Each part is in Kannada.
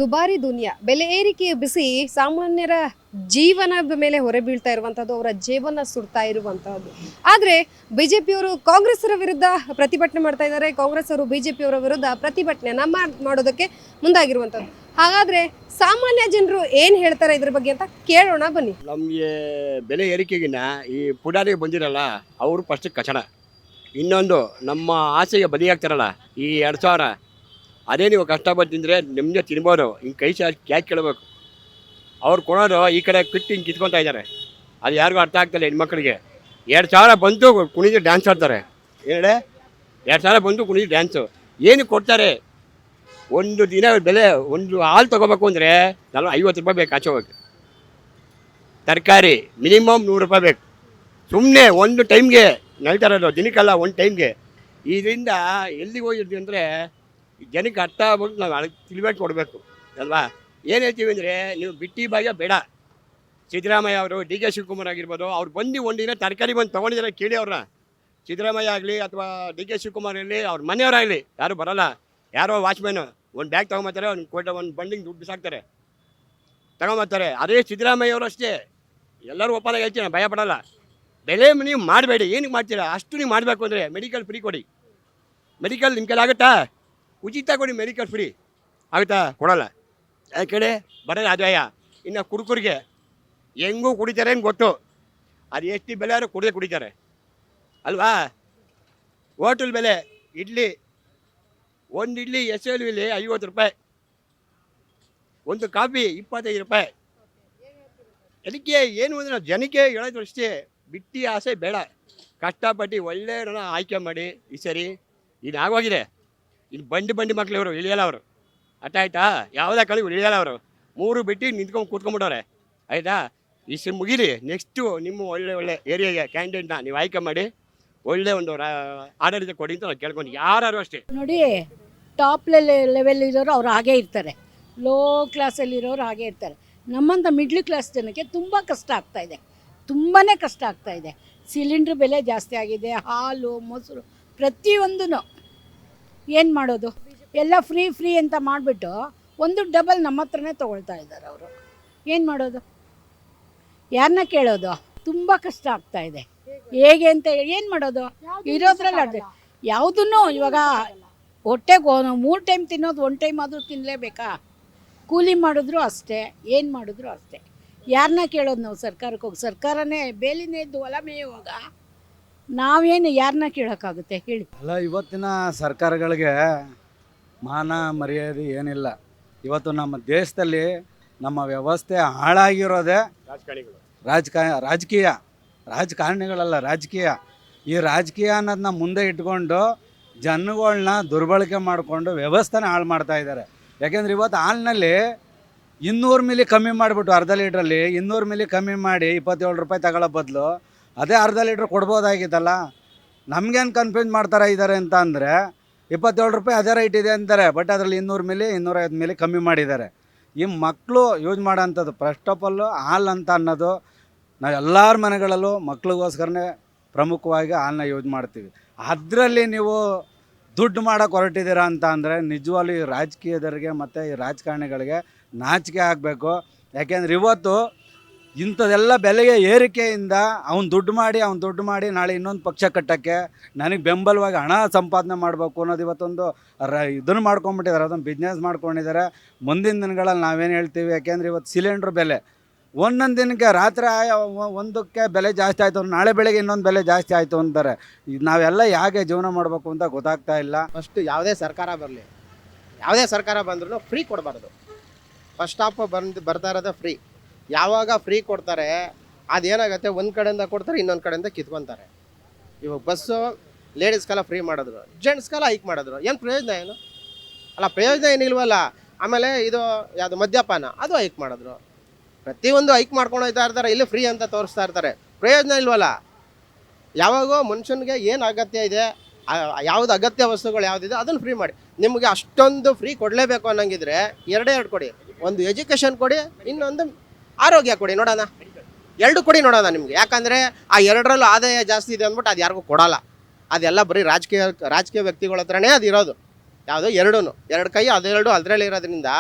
ದುಬಾರಿ ದುನಿಯಾ ಬೆಲೆ ಏರಿಕೆಯ ಬಿಸಿ ಸಾಮಾನ್ಯರ ಜೀವನದ ಮೇಲೆ ಹೊರೆ ಬೀಳ್ತಾ ಇರುವಂತದ್ದು, ಅವರ ಜೀವನ ಸುಡ್ತಾ ಇರುವಂತದ್ದು. ಆದ್ರೆ ಬಿಜೆಪಿಯವರು ಕಾಂಗ್ರೆಸ್ರ ವಿರುದ್ಧ ಪ್ರತಿಭಟನೆ ಮಾಡ್ತಾ ಇದ್ದಾರೆ. ಕಾಂಗ್ರೆಸ್ ಅವರು ಬಿಜೆಪಿಯವರ ವಿರುದ್ಧ ಪ್ರತಿಭಟನೆಯನ್ನ ಮಾಡೋದಕ್ಕೆ ಮುಂದಾಗಿರುವಂತದ್ದು. ಹಾಗಾದ್ರೆ ಸಾಮಾನ್ಯ ಜನರು ಏನ್ ಹೇಳ್ತಾರೆ ಇದ್ರ ಬಗ್ಗೆ ಅಂತ ಕೇಳೋಣ ಬನ್ನಿ. ನಮಗೆ ಬೆಲೆ ಏರಿಕೆಗಿನ್ನ ಈ ಪುಡಾರಿಗೆ ಬಂದಿರಲ್ಲ ಅವರು ಫಸ್ಟ್ ಕಚಡ. ಇನ್ನೊಂದು ನಮ್ಮ ಆಸೆಗೆ ಬಲಿಯಾಗ್ತಾರಲ್ಲ ಈ 2000, ಅದೇ ನೀವು ಕಷ್ಟಪಟ್ಟು ತಿಂದರೆ ನಿಮ್ಮದೇ ತಿನ್ಬೋದು. ಹಿಂಗೆ ಕೈ ಕ್ಯಾಕ್ ಕೇಳಬೇಕು. ಅವ್ರು ಕೊಡೋದು ಈ ಕಡೆ ಕಿಟ್ಟು ಹಿಂಗೆ ಕಿತ್ಕೊತಾ ಇದ್ದಾರೆ. ಅದು ಯಾರಿಗೂ ಅರ್ಥ ಆಗ್ತಾಯಿಲ್ಲ. ಹೆಣ್ಮಕ್ಳಿಗೆ 2000 ಬಂತು ಕುಣಿದು ಡ್ಯಾನ್ಸ್ ಆಡ್ತಾರೆ. ಏನೇ 2000 ಬಂತು ಕುಣಿದು ಡ್ಯಾನ್ಸು ಏನಕ್ಕೆ ಕೊಡ್ತಾರೆ? ಒಂದು ದಿನ ಬೆಲೆ, ಒಂದು ಹಾಲು ತೊಗೋಬೇಕು ಅಂದರೆ ನಾನು 50 ರೂಪಾಯಿ ಬೇಕು ಆಚೆ ಹೋಗೋಕ್ಕೆ. ತರಕಾರಿ ಮಿನಿಮಮ್ 100 ರೂಪಾಯಿ ಬೇಕು. ಸುಮ್ಮನೆ ಒಂದು ಟೈಮ್ಗೆ ನಡೀತಾ ಇರೋದು, ದಿನಕ್ಕಲ್ಲ ಒಂದು ಟೈಮ್ಗೆ. ಇದರಿಂದ ಎಲ್ಲಿಗೆ ಹೋಗಿರ್ತೀವಿ ಅಂದರೆ ಜನಕ್ಕೆ ಅರ್ಥ ಆಗ್ಬಿಟ್ಟು ನಾವು ತಿಳ್ಬೇಕು ಕೊಡಬೇಕು ಅಲ್ವಾ? ಏನು ಹೇಳ್ತೀವಿ ಅಂದರೆ, ನೀವು ಬಿಟ್ಟಿ ಭಾಗ್ಯ ಬೇಡ. ಸಿದ್ದರಾಮಯ್ಯ ಅವರು, ಡಿ ಕೆ ಶಿವಕುಮಾರ್ ಆಗಿರ್ಬೋದು, ಅವ್ರು ಬಂದು ಒಂದಿನ ತರಕಾರಿ ಬಂದು ತೊಗೊಂಡಿದ್ದಾರೆ ಕೇಳಿ ಅವ್ರನ್ನ. ಸಿದ್ದರಾಮಯ್ಯ ಆಗಲಿ ಅಥವಾ ಡಿ ಕೆ ಶಿವಕುಮಾರ್ ಆಗಲಿ, ಅವ್ರ ಮನೆಯವರಾಗಲಿ ಯಾರು ಬರೋಲ್ಲ. ಯಾರೋ ವಾಚ್ಮ್ಯಾನು ಒಂದು ಬ್ಯಾಗ್ ತೊಗೊಂಬರ್ತಾರೆ, ಒಂದು ಬಂಡಿಂಗ್ ದುಡ್ಡು ಬಿಸಾಕ್ತಾರೆ, ತಗೊಂಬರ್ತಾರೆ. ಅದೇ ಸಿದ್ದರಾಮಯ್ಯ ಅವರು ಅಷ್ಟೇ. ಎಲ್ಲರೂ ಒಪ್ಪಲ್ಲ, ಹೇಳ್ತೀನಿ, ಭಯ ಪಡಲ್ಲ. ಬೆಲೆ ನೀವು ಮಾಡಬೇಡಿ. ಏನಕ್ಕೆ ಮಾಡ್ತೀರಾ? ಅಷ್ಟು ನೀವು ಮಾಡಬೇಕು ಅಂದರೆ ಮೆಡಿಕಲ್ ಫ್ರೀ ಕೊಡಿ. ಮೆಡಿಕಲ್ ನಿಮ್ಮ ಕೈಲಿ ಆಗುತ್ತಾ? ಉಚಿತ ಕೊಡಿ, ಮೆಡಿಕಲ್ ಫ್ರೀ ಆಗುತ್ತಾ? ಕೊಡೋಲ್ಲ. ಯಾಕಡೆ ಬರೋದು ಆದಾಯ. ಇನ್ನು ಕುಡುಕರಿಗೆ ಹೆಂಗೂ ಕುಡಿತಾರೆ ಅಂತ ಗೊತ್ತು. ಅದು ಎಷ್ಟು ಬೆಲೆ ಆದರೂ ಕುಡಿತಾರೆ ಅಲ್ವಾ? ಹೋಟೆಲ್ ಬೆಲೆ ಇಡ್ಲಿ, ಒಂದು ಇಡ್ಲಿ SLVಲಿ 50 ರೂಪಾಯಿ, ಒಂದು ಕಾಫಿ 25 ರೂಪಾಯಿ. ಅದಕ್ಕೆ ಏನು ಅಂದರೆ ನಾವು ಜನಕ್ಕೆ ಹೇಳೋದು ಅಷ್ಟೇ, ಬಿಟ್ಟು ಆಸೆ ಬೇಡ. ಕಷ್ಟಪಟ್ಟು ಒಳ್ಳೆಯವ್ರನ್ನ ಆಯ್ಕೆ ಮಾಡಿ. ಈ ಸರಿ ಇದಾಗೋಗಿದೆ. ಇನ್ನು ಬಂಡಿ ಮಕ್ಳು ಇವರು ಇಳಿಯಲ್ಲ. ಅವರು ಅರ್ಥ ಆಯ್ತಾ? ಯಾವುದೇ ಕಡೆ ಇಳಿಯಲ್ಲ. ಅವರು 3 ಬಿಟ್ಟು ನಿಂತ್ಕೊಂಡು ಕೂತ್ಕೊಂಡ್ಬಿಟ್ಟವ್ರೆ. ಆಯಿತಾ? ಇಷ್ಟು ಮುಗಿಲಿ. ನೆಕ್ಸ್ಟು ನಿಮ್ಮ ಒಳ್ಳೆ ಏರಿಯಾಗೆ ಕ್ಯಾಂಡಿಡೇಟ್ನ ನೀವು ಆಯ್ಕೆ ಮಾಡಿ ಒಳ್ಳೆ ಒಂದು ಆಡಳಿತ ಕೊಡಿ ಅಂತ ನಾವು ಕೇಳ್ಕೊಂಡು, ಯಾರು ಅಷ್ಟೇ. ನೋಡಿ, ಟಾಪ್ ಲೆವೆಲ್ ಇರೋರು ಅವ್ರು ಹಾಗೇ ಇರ್ತಾರೆ, ಲೋ ಕ್ಲಾಸಲ್ಲಿರೋರು ಹಾಗೇ ಇರ್ತಾರೆ. ನಮ್ಮಂಥ ಮಿಡ್ಲ್ ಕ್ಲಾಸ್ ಜನಕ್ಕೆ ತುಂಬ ಕಷ್ಟ ಆಗ್ತಾಯಿದೆ, ತುಂಬಾ ಕಷ್ಟ ಆಗ್ತಾಯಿದೆ. ಸಿಲಿಂಡ್ರ್ ಬೆಲೆ ಜಾಸ್ತಿ ಆಗಿದೆ, ಹಾಲು ಮೊಸರು ಪ್ರತಿಯೊಂದೂ. ಏನು ಮಾಡೋದು? ಎಲ್ಲ ಫ್ರೀ ಅಂತ ಮಾಡಿಬಿಟ್ಟು ಒಂದು ಡಬಲ್ ನಮ್ಮ ಹತ್ರನೇ ತೊಗೊಳ್ತಾ ಇದ್ದಾರೆ ಅವರು. ಏನು ಮಾಡೋದು? ಯಾರನ್ನ ಕೇಳೋದು? ತುಂಬ ಕಷ್ಟ ಆಗ್ತಾಯಿದೆ. ಹೇಗೆ ಅಂತ ಏನು ಮಾಡೋದು? ಇರೋದ್ರಲ್ಲಿ ಯಾವುದನ್ನು ಇವಾಗ ಹೊಟ್ಟೆಗೆ 3 ಟೈಮ್ ತಿನ್ನೋದು 1 ಟೈಮ್ ಆದರೂ ತಿನ್ನಲೇಬೇಕಾ? ಕೂಲಿ ಮಾಡಿದ್ರು ಅಷ್ಟೇ, ಏನು ಮಾಡಿದ್ರು ಅಷ್ಟೇ. ಯಾರನ್ನ ಕೇಳೋದು ನಾವು? ಸರ್ಕಾರಕ್ಕೆ ಹೋಗಿ ಸರ್ಕಾರನೇ ಬೇಲಿನೇ ಇದ್ದು ಹೊಲ ಮೇಯುವಾಗ ನಾವೇನು ಯಾರನ್ನ ಕೇಳೋಕ್ಕಾಗುತ್ತೆ ಹೇಳಿ? ಅಲ್ಲ, ಇವತ್ತಿನ ಸರ್ಕಾರಗಳಿಗೆ ಮಾನ ಮರ್ಯಾದೆ ಏನಿಲ್ಲ. ಇವತ್ತು ನಮ್ಮ ದೇಶದಲ್ಲಿ ನಮ್ಮ ವ್ಯವಸ್ಥೆ ಹಾಳಾಗಿರೋದೇ ರಾಜಕಾರಣಿಗಳಲ್ಲ, ರಾಜಕೀಯ. ಈ ರಾಜಕೀಯ ಅನ್ನೋದನ್ನ ಮುಂದೆ ಇಟ್ಕೊಂಡು ಜನಗಳನ್ನ ದುರ್ಬಳಕೆ ಮಾಡಿಕೊಂಡು ವ್ಯವಸ್ಥೆನ ಹಾಳು ಮಾಡ್ತಾ ಇದ್ದಾರೆ. ಯಾಕೆಂದರೆ ಇವತ್ತು ಹಾಲಿನಲ್ಲಿ 200 ಮಿಲಿ ಕಮ್ಮಿ ಮಾಡಿಬಿಟ್ಟು, ಅರ್ಧ ಲೀಟ್ರಲ್ಲಿ 200 ಮಿಲಿ ಕಮ್ಮಿ ಮಾಡಿ 27 ರೂಪಾಯಿ ತಗೊಳ್ಳೋ ಬದಲು ಅದೇ ಅರ್ಧ ಲೀಟ್ರ್ ಕೊಡ್ಬೋದಾಗಿತ್ತಲ್ಲ. ನಮಗೇನು ಕನ್ಫ್ಯೂಸ್ ಮಾಡ್ತಾರೆ ಇದ್ದಾರೆ ಅಂತ ಅಂದರೆ, 27 ರೂಪಾಯಿ ಅದೇ ರೈಟ್ ಇದೆ ಅಂತಾರೆ, ಬಟ್ ಅದರಲ್ಲಿ 200 ಮಿಲಿ 250 ಮಿಲಿ ಕಮ್ಮಿ ಮಾಡಿದ್ದಾರೆ. ಈ ಮಕ್ಕಳು ಯೂಸ್ ಮಾಡೋಂಥದ್ದು ಫಸ್ಟ್ ಆಫ್ ಆಲ್ ಹಾಲು ಅಂತ ಅನ್ನೋದು ನಾವು ಎಲ್ಲರ ಮನೆಗಳಲ್ಲೂ ಮಕ್ಳಿಗೋಸ್ಕರನೇ ಪ್ರಮುಖವಾಗಿ ಹಾಲನ್ನ ಯೂಸ್ ಮಾಡ್ತೀವಿ. ಅದರಲ್ಲಿ ನೀವು ದುಡ್ಡು ಮಾಡೋಕೆ ಹೊರಟಿದ್ದೀರಾ ಅಂತ ಅಂದರೆ ನಿಜವಾಗ್ಲೂ ಈ ರಾಜಕೀಯದವರಿಗೆ ಮತ್ತು ಈ ರಾಜಕಾರಣಿಗಳಿಗೆ ನಾಚಿಕೆ ಆಗಬೇಕು. ಯಾಕೆಂದರೆ ಇವತ್ತು ಇಂಥದ್ದೆಲ್ಲ ಬೆಲೆಗೆ ಏರಿಕೆಯಿಂದ ಅವ್ನು ದುಡ್ಡು ಮಾಡಿ ನಾಳೆ ಇನ್ನೊಂದು ಪಕ್ಷ ಕಟ್ಟೋಕ್ಕೆ ನನಗೆ ಬೆಂಬಲವಾಗಿ ಹಣ ಸಂಪಾದನೆ ಮಾಡಬೇಕು ಅನ್ನೋದು ಇವತ್ತೊಂದು ಇದನ್ನು ಮಾಡ್ಕೊಂಬಿಟ್ಟಿದ್ದಾರೆ, ಅದೊಂದು ಬಿಸ್ನೆಸ್ ಮಾಡ್ಕೊಂಡಿದ್ದಾರೆ. ಮುಂದಿನ ದಿನಗಳಲ್ಲಿ ನಾವೇನು ಹೇಳ್ತೀವಿ, ಯಾಕೆಂದರೆ ಇವತ್ತು ಸಿಲಿಂಡ್ರ್ ಬೆಲೆ ಒಂದೊಂದು ದಿನಕ್ಕೆ ರಾತ್ರಿ ಒಂದಕ್ಕೆ ಬೆಲೆ ಜಾಸ್ತಿ ಆಯಿತು, ನಾಳೆ ಬೆಳಗ್ಗೆ ಇನ್ನೊಂದು ಬೆಲೆ ಜಾಸ್ತಿ ಆಯಿತು ಅಂತಾರೆ. ನಾವೆಲ್ಲ ಹೇಗೆ ಜೀವನ ಮಾಡಬೇಕು ಅಂತ ಗೊತ್ತಾಗ್ತಾ ಇಲ್ಲ. ಫಸ್ಟು ಯಾವುದೇ ಸರ್ಕಾರ ಬಂದ್ರೂ ಫ್ರೀ ಕೊಡಬಾರ್ದು. ಫಸ್ಟ್ ಆಫ್ ಬರ್ತಾ ಇರೋದೇ ಫ್ರೀ. ಯಾವಾಗ ಫ್ರೀ ಕೊಡ್ತಾರೆ ಅದೇನಾಗುತ್ತೆ, ಒಂದು ಕಡೆಯಿಂದ ಕೊಡ್ತಾರೆ, ಇನ್ನೊಂದು ಕಡೆಯಿಂದ ಕಿತ್ಕೊತಾರೆ. ಇವಾಗ ಬಸ್ಸು ಲೇಡೀಸ್ಗೆಲ್ಲ ಫ್ರೀ ಮಾಡಿದ್ರು, ಜೆಂಟ್ಸ್ಗೆಲ್ಲ ಹೈಕ್ ಮಾಡಿದ್ರು. ಏನು ಪ್ರಯೋಜನ? ಏನು ಅಲ್ಲ, ಪ್ರಯೋಜನ ಏನಿಲ್ವಲ್ಲ. ಆಮೇಲೆ ಇದು ಯಾವುದು ಮದ್ಯಪಾನ, ಅದು ಹೈಕ್ ಮಾಡಿದ್ರು. ಪ್ರತಿಯೊಂದು ಹೈಕ್ ಮಾಡ್ಕೊಂಡು ಹೋಗ್ತಾ ಇರ್ತಾರೆ, ಇಲ್ಲಿ ಫ್ರೀ ಅಂತ ತೋರಿಸ್ತಾ ಇರ್ತಾರೆ. ಪ್ರಯೋಜನ ಇಲ್ವಲ್ಲ. ಯಾವಾಗೋ ಮನುಷ್ಯನಿಗೆ ಏನು ಅಗತ್ಯ ಇದೆ, ಯಾವುದು ಅಗತ್ಯ ವಸ್ತುಗಳು ಯಾವುದಿದೆ ಅದನ್ನು ಫ್ರೀ ಮಾಡಿ. ನಿಮಗೆ ಅಷ್ಟೊಂದು ಫ್ರೀ ಕೊಡಲೇಬೇಕು ಅನ್ನಂಗಿದ್ರೆ 2 ಕೊಡಿ. ಒಂದು ಎಜುಕೇಷನ್ ಕೊಡಿ, ಇನ್ನೊಂದು ಆರೋಗ್ಯ ಕೊಡಿ, ನೋಡೋಣ. 2 ಕೊಡಿ ನೋಡೋಣ ನಿಮಗೆ. ಯಾಕಂದರೆ ಆ 2ರಲ್ಲೂ ಆದಾಯ ಜಾಸ್ತಿ ಇದೆ ಅಂದ್ಬಿಟ್ಟು ಅದು ಯಾರಿಗೂ ಕೊಡೋಲ್ಲ. ಅದೆಲ್ಲ ಬರೀ ರಾಜಕೀಯ ವ್ಯಕ್ತಿಗಳ ಹತ್ರನೇ ಅದು ಇರೋದು. ಯಾವುದು 2 ಕೈ ಅದೆರಡು ಅದರಲ್ಲಿ ಇರೋದ್ರಿಂದ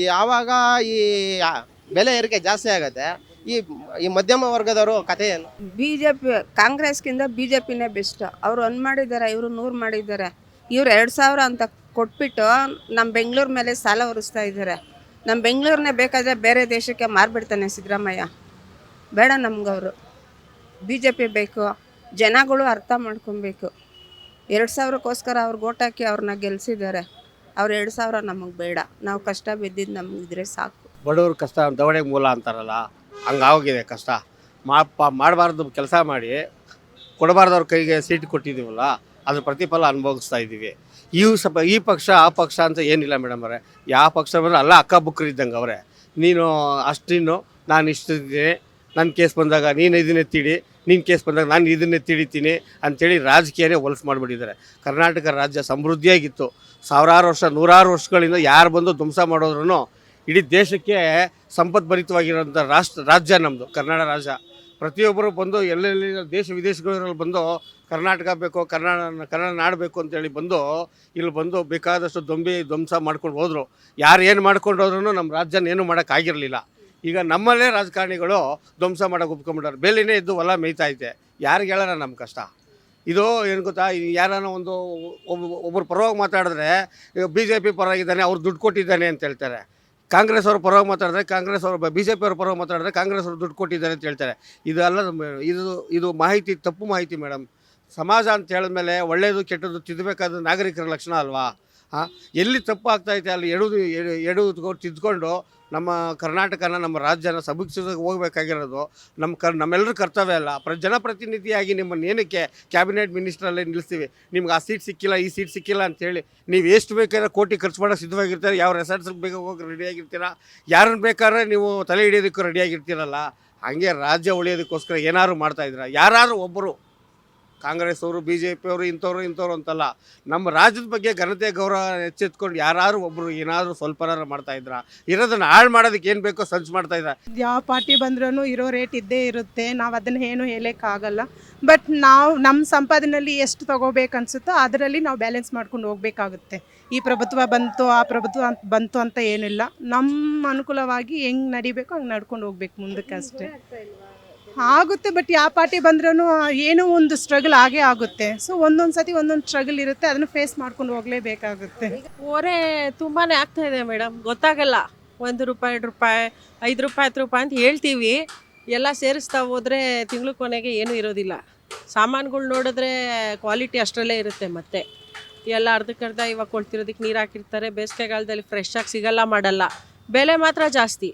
ಯಾವಾಗ ಈ ಬೆಲೆ ಏರಿಕೆ ಜಾಸ್ತಿ ಆಗುತ್ತೆ, ಈ ಮಧ್ಯಮ ವರ್ಗದವರು ಕಥೆ ಏನು? BJP ಕಾಂಗ್ರೆಸ್ಗಿಂತ BJPನೇ ಬೆಸ್ಟ್. ಅವರು 1 ಮಾಡಿದ್ದಾರೆ, ಇವರು 100 ಮಾಡಿದ್ದಾರೆ. ಇವ್ರು 2000 ಅಂತ ಕೊಟ್ಬಿಟ್ಟು ನಮ್ಮ ಬೆಂಗಳೂರು ಮೇಲೆ ಸಾಲ ಹೊರಿಸ್ತಾ ಇದ್ದಾರೆ. ನಮ್ಮ ಬೆಂಗಳೂರನ್ನೇ ಬೇಕಾದರೆ ಬೇರೆ ದೇಶಕ್ಕೆ ಮಾರ್ಬಿಡ್ತಾನೆ ಸಿದ್ದರಾಮಯ್ಯ. ಬೇಡ ನಮ್ಗವರು. BJP ಬೇಕು. ಜನಗಳು ಅರ್ಥ ಮಾಡ್ಕೊಬೇಕು. 2000ಕ್ಕೋಸ್ಕರ ಅವ್ರಿಗೆ ಓಟ್ ಹಾಕಿ ಅವ್ರನ್ನ ಗೆಲ್ಲಿಸಿದ್ದಾರೆ. ಅವ್ರು 2000 ನಮಗೆ ಬೇಡ. ನಾವು ಕಷ್ಟ ಬಿದ್ದಿದ್ದು ನಮಗಿದ್ರೆ ಸಾಕು. ಬಡವ್ರ ಕಷ್ಟ ದವಡೆಗೆ ಮೂಲ ಅಂತಾರಲ್ಲ, ಹಂಗಾಗೋಗಿದೆ ಕಷ್ಟ. ಮಾಡಬಾರ್ದು ಕೆಲಸ ಮಾಡಿ ಕೊಡಬಾರ್ದವ್ರ ಕೈಗೆ ಸೀಟ್ ಕೊಟ್ಟಿದ್ದೀವಲ್ಲ, ಅದ್ರ ಪ್ರತಿಫಲ ಅನುಭವಿಸ್ತಾ ಇದ್ದೀವಿ. ಈ ಪಕ್ಷ ಆ ಪಕ್ಷ ಅಂತ ಏನಿಲ್ಲ ಮೇಡಮ್ ಅವರೇ. ಯಾವ ಪಕ್ಷ ಬಂದರೆ ಅಲ್ಲ ಅಕ್ಕ ಬುಕ್ರು ಇದ್ದಂಗೆ ಅವರೇ. ನೀನು ಅಷ್ಟಿನ್ನು ನಾನು ಇಷ್ಟಿದ್ದೀನಿ, ನನ್ನ ಕೇಸ್ ಬಂದಾಗ ನೀನು ಇದನ್ನೇ ತಿಳಿ, ನಿನ್ನ ಕೇಸ್ ಬಂದಾಗ ನಾನು ಇದನ್ನೇ ತಿಳಿತೀನಿ ಅಂಥೇಳಿ ರಾಜಕೀಯನೇ ಹೊಲಸು ಮಾಡಿಬಿಟ್ಟಿದ್ದಾರೆ. ಕರ್ನಾಟಕ ರಾಜ್ಯ ಸಮೃದ್ಧಿಯಾಗಿತ್ತು. ಸಾವಿರಾರು ವರ್ಷ, ನೂರಾರು ವರ್ಷಗಳಿಂದ ಯಾರು ಬಂದು ಧ್ವಂಸ ಮಾಡೋದ್ರೂ ಇಡೀ ದೇಶಕ್ಕೆ ಸಂಪದ್ಭರಿತವಾಗಿರೋಂಥ ರಾಜ್ಯ ನಮ್ಮದು ಕರ್ನಾಟಕ ರಾಜ್ಯ. ಪ್ರತಿಯೊಬ್ಬರು ಬಂದು ಎಲ್ಲೆಲ್ಲಿ ದೇಶ ವಿದೇಶಗಳಲ್ಲಿ ಬಂದು ಕರ್ನಾಟಕ ಬೇಕು, ಕನ್ನಡ ನಾಡಬೇಕು ಅಂತೇಳಿ ಬಂದು ಇಲ್ಲಿ ಬಂದು ಬೇಕಾದಷ್ಟು ಧ್ವಂಸ ಮಾಡ್ಕೊಂಡು ಹೋದರು. ಯಾರು ಏನು ಮಾಡ್ಕೊಂಡು ಹೋದ್ರೂ ನಮ್ಮ ರಾಜ್ಯನ ಏನೂ ಮಾಡೋಕ್ಕಾಗಿರಲಿಲ್ಲ. ಈಗ ನಮ್ಮಲ್ಲೇ ರಾಜಕಾರಣಿಗಳು ಧ್ವಂಸ ಮಾಡೋಕೆ ಒಪ್ಕೊಂಡ್ಬಿಟ್ಟಾರೆ. ಬೇಲಿನೇ ಇದ್ದು ಹೊಲ ಮೇಯ್ತೈತೆ. ಯಾರಿಗೆ ಹೇಳೋಣ ನಮ್ಮ ಕಷ್ಟ? ಇದು ಏನು ಗೊತ್ತಾ, ಯಾರನ್ನ ಒಬ್ಬರು ಪರವಾಗಿ ಮಾತಾಡಿದ್ರೆ BJP ಪರವಾಗಿದ್ದಾನೆ, ಅವ್ರು ದುಡ್ಡು ಕೊಟ್ಟಿದ್ದಾನೆ ಅಂತ ಹೇಳ್ತಾರೆ. ಕಾಂಗ್ರೆಸ್ ಅವ್ರ ಪರವಾಗಿ ಮಾತಾಡಿದ್ರೆ BJP ಅವ್ರ ಪರವಾಗಿ ಮಾತಾಡಿದ್ರೆ ಕಾಂಗ್ರೆಸ್ ಅವ್ರು ದುಡ್ಡು ಕೊಟ್ಟಿದ್ದಾರೆ ಅಂತ ಹೇಳ್ತಾರೆ. ಇದು ಮಾಹಿತಿ, ತಪ್ಪು ಮಾಹಿತಿ ಮೇಡಮ್. ಸಮಾಜ ಅಂತ ಹೇಳಿದ್ಮೇಲೆ ಒಳ್ಳೆಯದು ಕೆಟ್ಟದ್ದು ತಿದ್ದಬೇಕಾದ ನಾಗರಿಕರ ಲಕ್ಷಣ ಅಲ್ವಾ? ಎಲ್ಲಿ ತಪ್ಪು ಆಗ್ತಾಯಿದೆ ಅಲ್ಲಿ ಎಡುವುದು ತಿದ್ದುಕೊಂಡು ನಮ್ಮ ಕರ್ನಾಟಕನ, ನಮ್ಮ ರಾಜ್ಯನ ಸಬೀಕ್ಷಿಸಕ್ಕೆ ಹೋಗಬೇಕಾಗಿರೋದು ನಮ್ಮೆಲ್ಲರ ಕರ್ತವ್ಯ ಅಲ್ಲ. ಜನಪ್ರತಿನಿಧಿಯಾಗಿ ನಿಮ್ಮನ್ನು ಏನಕ್ಕೆ ಕ್ಯಾಬಿನೆಟ್ ಮಿನಿಸ್ಟ್ರಲ್ಲೇ ನಿಲ್ಲಿಸ್ತೀವಿ? ನಿಮ್ಗೆ ಆ ಸೀಟ್ ಸಿಕ್ಕಿಲ್ಲ, ಈ ಸೀಟ್ ಸಿಕ್ಕಿಲ್ಲ ಅಂತೇಳಿ ನೀವು ಎಷ್ಟು ಬೇಕಾದ್ರೆ ಕೋಟಿ ಖರ್ಚು ಮಾಡೋಕ್ಕೆ ಸಿದ್ಧವಾಗಿರ್ತಾರೆ. ಯಾವ ರೆಸಾರ್ಟ್ಸ್ಗೆ ಬೇಗ ಹೋಗಿ ರೆಡಿಯಾಗಿರ್ತೀರ, ಯಾರನ್ನು ಬೇಕಾದ್ರೆ ನೀವು ತಲೆ ಹಿಡಿಯೋದಕ್ಕೂ ರೆಡಿಯಾಗಿರ್ತೀರಲ್ಲ. ಹಾಗೆ ರಾಜ್ಯ ಉಳಿಯೋದಕ್ಕೋಸ್ಕರ ಏನಾದ್ರು ಮಾಡ್ತಾಯಿದ್ದೀರಾ? ಯಾರಾದರೂ ಒಬ್ಬರು, ಕಾಂಗ್ರೆಸ್ ಅವರು, BJP ಅವರು, ಇಂಥವ್ರು ಅಂತಲ್ಲ, ನಮ್ಮ ರಾಜ್ಯದ ಬಗ್ಗೆ ಘನತೆ ಗೌರವ ಎಚ್ಚೆತ್ಕೊಂಡು ಯಾರು ಒಬ್ಬರು ಏನಾದರೂ ಸ್ವಲ್ಪನಾರು ಮಾಡ್ತಾಯಿದ್ರ? ಇರೋದನ್ನು ಹಾಳು ಮಾಡೋದಕ್ಕೆ ಏನು ಬೇಕೋ ಸಂಚು ಮಾಡ್ತಾಯಿದ್ರ. ಯಾವ ಪಾರ್ಟಿ ಬಂದ್ರೂ ಇರೋ ರೇಟ್ ಇದ್ದೇ ಇರುತ್ತೆ. ನಾವು ಅದನ್ನು ಏನು ಹೇಳೋಕ್ಕಾಗಲ್ಲ. ಬಟ್ ನಾವು ನಮ್ಮ ಸಂಪಾದನೆಯಲ್ಲಿ ಎಷ್ಟು ತೊಗೋಬೇಕನ್ಸುತ್ತೋ ಅದರಲ್ಲಿ ನಾವು ಬ್ಯಾಲೆನ್ಸ್ ಮಾಡ್ಕೊಂಡು ಹೋಗಬೇಕಾಗುತ್ತೆ. ಈ ಪ್ರಭುತ್ವ ಬಂತು, ಆ ಪ್ರಭುತ್ವ ಬಂತು ಅಂತ ಏನಿಲ್ಲ. ನಮ್ಮ ಅನುಕೂಲವಾಗಿ ಹೆಂಗೆ ನಡಿಬೇಕು ಹಂಗೆ ನಡ್ಕೊಂಡು ಹೋಗ್ಬೇಕು ಮುಂದಕ್ಕೆ ಅಷ್ಟೇ. ಆಗುತ್ತೆ, ಬಟ್ ಯಾವ ಪಾರ್ಟಿ ಬಂದ್ರೂ ಏನೋ ಒಂದು ಸ್ಟ್ರಗಲ್ ಆಗೇ ಆಗುತ್ತೆ. ಸೊ ಒಂದೊಂದು ಸತಿ ಒಂದೊಂದು ಸ್ಟ್ರಗಲ್ ಇರುತ್ತೆ, ಅದನ್ನು ಫೇಸ್ ಮಾಡ್ಕೊಂಡು ಹೋಗಲೇಬೇಕಾಗುತ್ತೆ. ಹೊರೆ ತುಂಬಾ ಆಗ್ತಾ ಇದೆ ಮೇಡಮ್. ಗೊತ್ತಾಗಲ್ಲ. 1 ರೂಪಾಯಿ, 2 ರೂಪಾಯಿ, 5 ರೂಪಾಯಿ, 10 ರೂಪಾಯಿ ಅಂತ ಹೇಳ್ತೀವಿ. ಎಲ್ಲ ಸೇರಿಸ್ತಾ ಹೋದರೆ ತಿಂಗಳು ಕೊನೆಗೆ ಏನೂ ಇರೋದಿಲ್ಲ. ಸಾಮಾನುಗಳು ನೋಡಿದ್ರೆ ಕ್ವಾಲಿಟಿ ಅಷ್ಟರಲ್ಲೇ ಇರುತ್ತೆ. ಮತ್ತೆ ಎಲ್ಲ ಅರ್ಧಕ್ಕರ್ಧ ಇವಾಗ ಕೊಡ್ತಿರೋದಕ್ಕೆ ನೀರು ಹಾಕಿರ್ತಾರೆ. ಬೇಸಿಗೆಗಾಲದಲ್ಲಿ ಫ್ರೆಶ್ ಆಗಿ ಸಿಗಲ್ಲ, ಮಾಡಲ್ಲ. ಬೆಲೆ ಮಾತ್ರ ಜಾಸ್ತಿ.